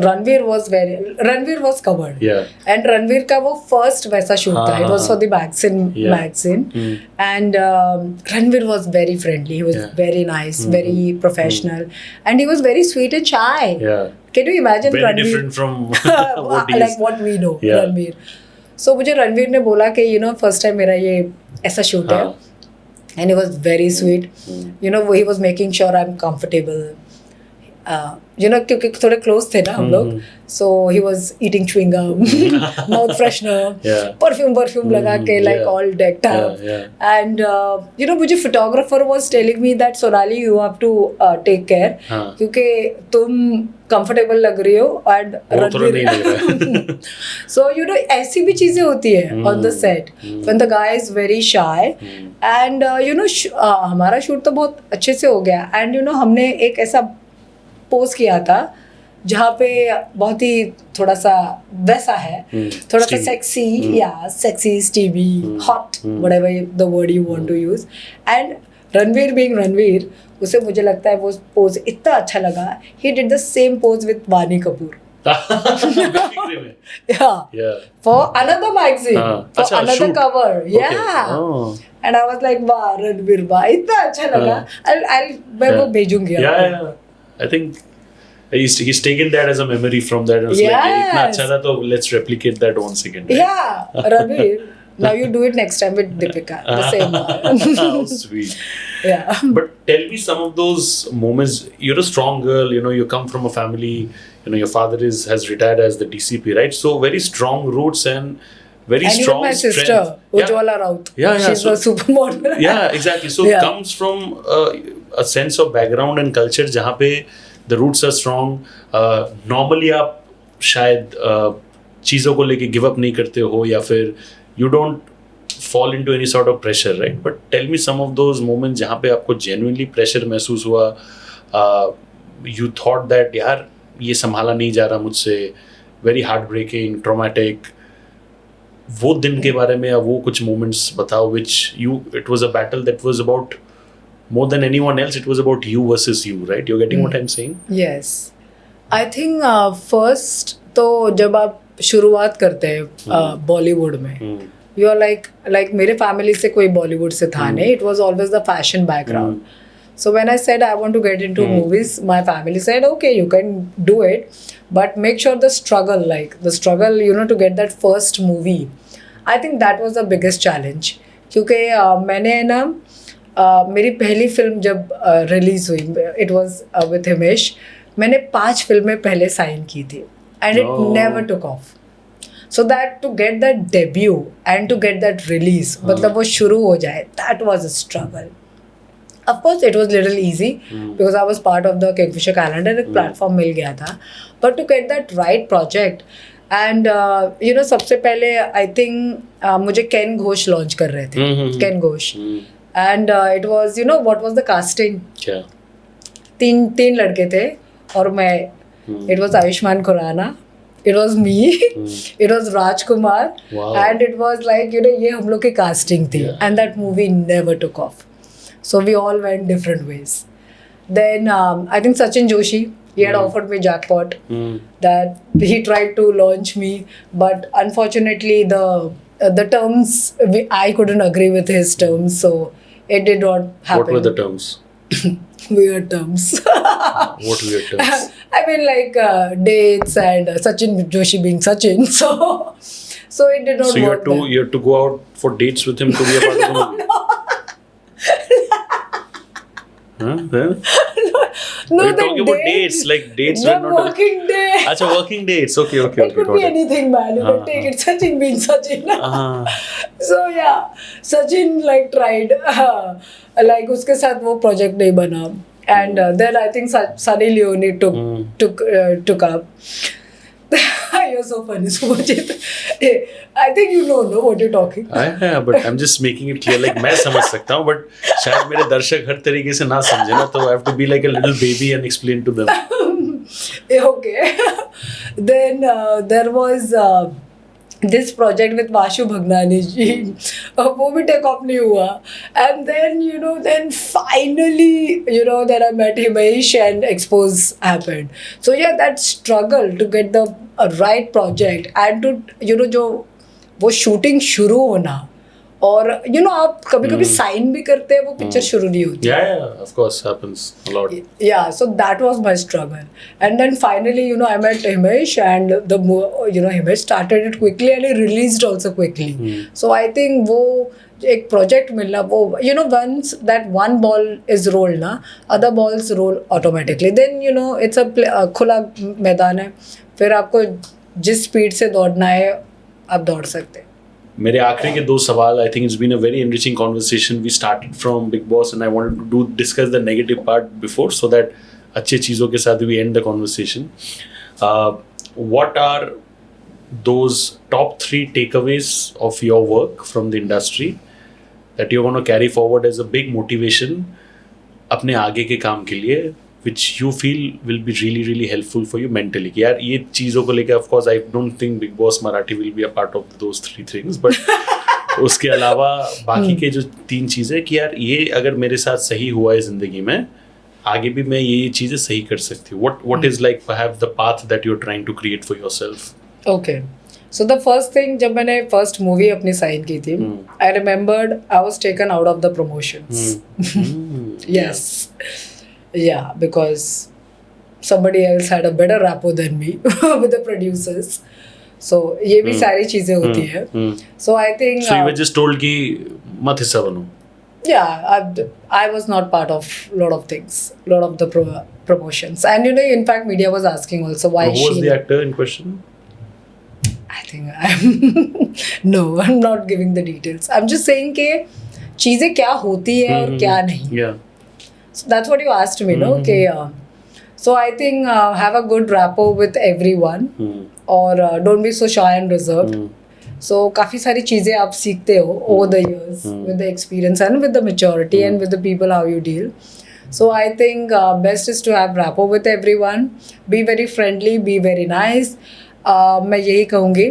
Ranveer was covered. Yeah. And Ranveer का वो first वैसा shoot था. It was for the magazine. And Ranveer was very friendly. He was very nice, very professional, and he was very sweet and shy. Yeah. Can you imagine Very Ranveer? different from what he is. Like what we know, Yeah. Ranveer. So मुझे रणवीर ने बोला कि first time मेरा ये ऐसा shoot है. And he was very sweet. He was making sure I'm comfortable. क्योंकि थोड़े close थे ना हम लोग. So he was eating chewing gum, mouth freshener, perfume लगा के like all decked up. And मुझे photographer was telling me that Sonali you have to take care क्योंकि तुम comfortable लग रही हो and रणवीर. So ऐसी भी चीजें होती है on the set when the guy is very shy and हमारा shoot तो बहुत अच्छे से हो गया and हमने एक ऐसा पोज किया था जहाँ पे बहुत ही थोड़ा सा वैसा है थोड़ा सा sexy steamy hot whatever the word you want to use and Ranveer being Ranveer उसे मुझे लगता है वो पोज इतना अच्छा लगा ही did the same pose with Vaani Kapoor for another magazine for another cover and I was like वाह रणवीर वाह इतना अच्छा लगा मैं वो भेजूंगी I think he's taken that as a memory from that. It's like, इतना अच्छा था तो let's replicate that once again. Right? Yeah, Ranveer. Now you do it next time with Deepika. The same one. How sweet. Yeah. But tell me some of those moments. You're a strong girl. You come from a family. Your father has retired as the DCP, right? So very strong roots and very and strong my sister, strength. Ujwala Raut. Yeah. She's a supermodel. Yeah, exactly. So comes from a sense of background and culture जहाँ पे the roots are strong. Normally आप शायद चीज़ों को लेके give up नहीं करते हो या फिर you don't fall into any sort of pressure, right? But tell me some of those moments जहाँ पे आपको genuinely pressure महसूस हुआ. You thought that यार ये संभाला नहीं जा रहा मुझसे. Very heartbreaking, traumatic. वो दिन के बारे में या वो कुछ moments बताओ which it was a battle that was about more than anyone else, it was about you versus you, right? You're getting what I'm saying? Yes. I think first तो जब आप शुरुआत करते हैं बॉलीवुड में यू आर लाइक मेरे family से कोई बॉलीवुड से था नहीं it was always the fashion background So when I said I want to get into movies, my family said, okay, you can do it, but make sure the struggle, to get that first movie. I think that was the biggest challenge. क्योंकि मैंने ना मेरी पहली film जब release हुई, it was with Himesh, मैंने 5 फिल्में पहले साइन की थी and it never took off. So that to get that debut and to get that release, मतलब वो शुरू हो जाए, that was a struggle. Of course, it was little easy because I was part of the Kingfisher calendar. एक platform मिल गया था. But to get that right project and सबसे पहले I think मुझे केन घोष लॉन्च कर रहे थे. केन Ghosh. And it was what was the casting? क्या? तीन लड़के थे और मैं. It was Ayushmann Khurrana. It was me. It was Rajkumar. Wow. And it was like ये हम लोग की casting थी. And that movie never took off. So we all went different ways. Then I think Sachin Joshi, he had offered me jackpot that he tried to launch me, but unfortunately the terms I couldn't agree with his terms, so it did not happen. What were the terms? Weird terms. What weird terms? I mean like dates and Sachin Joshi being Sachin, so it did not so work. So you had to go out for dates with him to be a part of the movie? Huh? Then? No, you're talking about dates, like dates the were not working day. Acha, working dates. Okay. It could be anything, man. You can take it. Sachin being Sachin. So yeah, Sachin like tried. Like उसके साथ वो project नहीं बना. And then I think Sunny Leone took up. You're so funny, Subhajit. I think you know what you're talking. Yeah, but I'm just making it clear. Like मैं समझ सकता हूँ, but शायद मेरे दर्शक हर तरीके से ना समझे ना, तो I have to be like a little baby and explain to them. Okay. Then there was this project with Vashu Bhagnani ji, वो भी take off नहीं हुआ. And then, then finally, then I met Himesh and Expose happened. So yeah, that struggle to get the right project and to, जो वो shooting शुरू होना और आप कभी-कभी साइन भी करते हैं वो पिक्चर शुरू नहीं होती. Yeah, of course happens a lot. Yeah, so that was my struggle. And then finally, I met Himesh and Himesh started it quickly and he released also quickly. So I think वो एक project मिलना वो once that one ball is rolled ना, other balls roll automatically. Then it's a खुला मैदान है. फिर आपको जिस स्पीड से दौड़ना है आप दौड़ सकते हैं. मेरे आखिरी के 2 सवाल. I think it's been a very enriching conversation. We started from Bigg Boss and I wanted to discuss the negative part before so that अच्छी चीज़ों के साथ we end the conversation. What are those top 3 takeaways of your work from the industry that you want to carry forward as a big motivation अपने आगे के काम के लिए, which you feel will be really really helpful for you mentally? कि यार ये चीज़ों को लेकर of course I don't think Big Boss Marathi will be a part of those 3 things, but उसके अलावा बाकी के जो 3 चीज़ें कि यार ये अगर मेरे साथ सही हुआ है ज़िंदगी में आगे भी मैं ये चीज़ें सही कर सकती हूँ. what is like perhaps the path that you're trying to create for yourself? Okay. So the first thing जब मैंने first movie अपनी साइन की थी, I remembered I was taken out of the promotions. Yes. Yeah, because somebody else had a better rapport than me with the producers. So ये भी सारी चीजें होती है. So I think. So you were just told कि मत हिस्सा बनो. Yeah, I was not part of lot of things, lot of the promotions, and in fact media was asking also why. Who was the actor in question? I think no, I'm not giving the details. I'm just saying कि चीजें क्या होती है और क्या नहीं. Yeah. So that's what you asked me, no? Okay. So I think have a good rapport with everyone, or don't be so shy and reserved. So काफ़ी सारी चीज़ें आप सीखते हो over the years with the experience and with the maturity and with the people how you deal. So I think best is to have rapport with everyone, be very friendly, be very nice. मैं यही कहूँगी,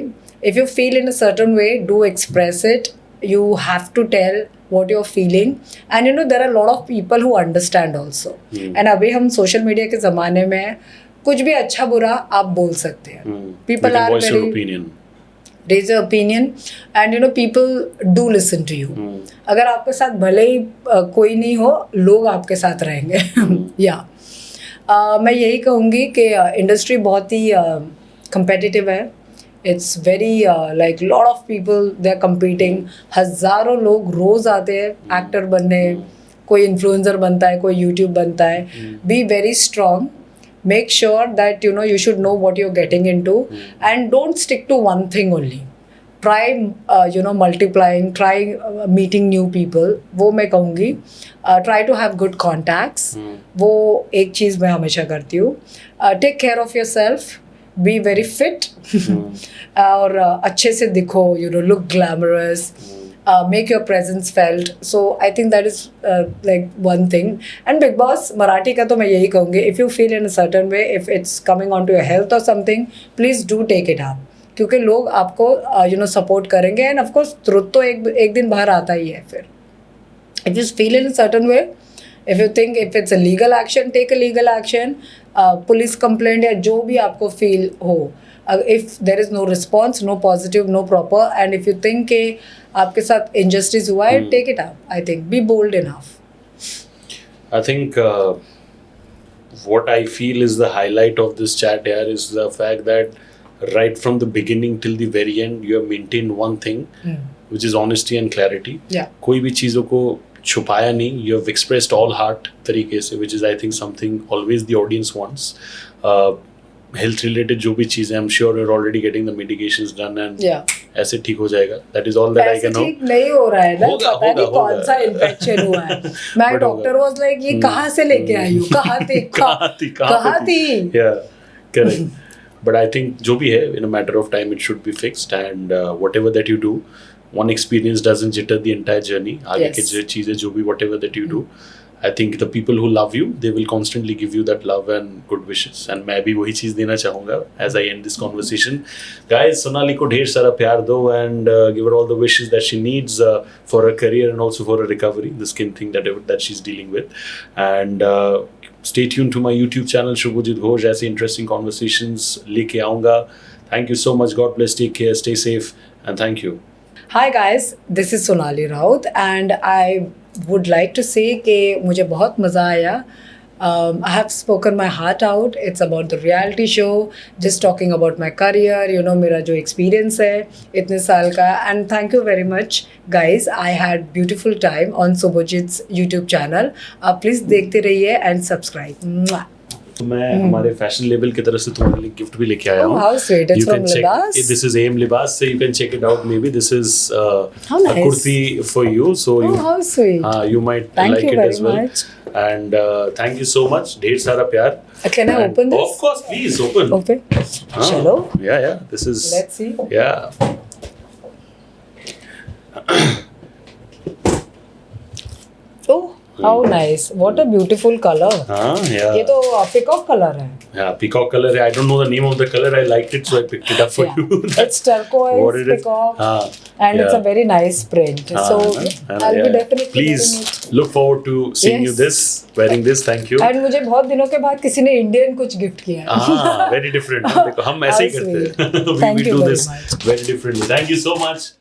if you feel in a certain way, do express it. You have to tell what you're feeling, and there are a lot of people who understand also. And अभी हम social media के ज़माने में कुछ भी अच्छा बुरा आप बोल सकते हैं. People are voice your very opinion. Raise your opinion, and people do listen to you. अगर आपके साथ भले ही कोई नहीं हो, लोग आपके साथ रहेंगे. मैं यही कहूँगी कि इंडस्ट्री बहुत ही competitive है. It's very like lot of people they're competing. हज़ारों लोग रोज आते हैं एक्टर बनने, कोई इन्फ्लुएंसर बनता है, कोई यूट्यूब बनता है. Be very strong. Make sure that you should know what you're getting into, and don't stick to one thing only. Try multiplying, try meeting new people. वो मैं कहूँगी. Try to have good contacts. वो एक चीज़ मैं हमेशा करती हूँ. Take care of yourself. Be very fit. और अच्छे से दिखो, look glamorous, make your presence felt. So I think that is like one thing. And Big Boss Marathi का तो मैं यही कहूँगी, if you feel in a certain way, if it's coming on to your health or something, please do take it up. क्योंकि लोग आपको support करेंगे, and of course truth तो एक दिन बाहर आता ही है फिर. If you feel in a certain way, if you think if it's a legal action, take a legal action. Police complaint या जो भी आपको फील हो, if there is no response, no positive, no proper, and if you think कि आपके साथ injustice हुआ है, take it up. I think be bold enough. I think what I feel is the highlight of this chat here is the fact that right from the beginning till the very end you have maintained one thing, which is honesty and clarity. Yeah. कोई भी चीज़ों को छुपाया नहीं. You have expressed all heart तरीके से, which is I think something always the audience wants. Health related जो भी चीज़ें, I'm sure you're already getting the medications done and ऐसे ठीक हो जाएगा. That is all that I can know. ठीक नहीं हो रहा है ना, पता नहीं कौन सा इन्फेक्शन हुआ है. My doctor was like, ये कहाँ से लेके आई हो, कहाँ थी. Yeah, correct. But I think जो भी है, in a matter of time it should be fixed, and whatever that you do, one experience doesn't jitter the entire journey. आगे की चीज़ें जो भी whatever that you do, I think the people who love you, they will constantly give you that love and good wishes. And मैं भी वही चीज़ देना चाहूँगा as I end this conversation. Guys, Sonali को ढेर सारा प्यार दो and give her all the wishes that she needs for her career and also for her recovery, the skin thing that she's dealing with. And stay tuned to my YouTube channel, Shubhajit Ghosh. ऐसे interesting conversations लेके आऊँगा. Thank you so much. God bless. Take care. Stay safe. And thank you. Hi guys, this is Sonali Raut and I would like to say कि मुझे बहुत मज़ा आया. I have spoken my heart out. It's about the reality show, just talking about my career, you know, मेरा जो experience है इतने साल का. And thank you very much guys. I had beautiful time on Shubhajit's YouTube channel. आप please देखते रहिए and subscribe. Mwah. तो मैं हमारे फैशन लेबल की तरफ से तुम्हारे लिए गिफ्ट भी लेके आया हूँ. How sweet! It's from Libas. This is AM Libas, so you can check it out. Maybe this is How nice. a kurti for you. So Oh, how sweet! you might Thank like you it very as well. much. And thank you so much. ढेर सारा प्यार. Can I And open this? Of course, please open. Okay. हाँ, चलो. Yeah. This is. Let's see. Yeah. Oh, how nice! What a beautiful color. हाँ, yeah. ये तो peacock color है. Yeah, peacock color. I don't know the name of the color. I liked it, so I picked it up for Yeah. you. It's turquoise, what it is. peacock, हाँ, and it's a very nice print. So and I'll be definitely please wearing it. look forward to seeing you Yes. wearing this. Thank you. And मुझे बहुत दिनों के बाद किसी ने Indian कुछ gift किया है. Very different. देखो हम ऐसे ही How करते हैं. sweet. we Thank you do very this much. very differently. Thank you so much.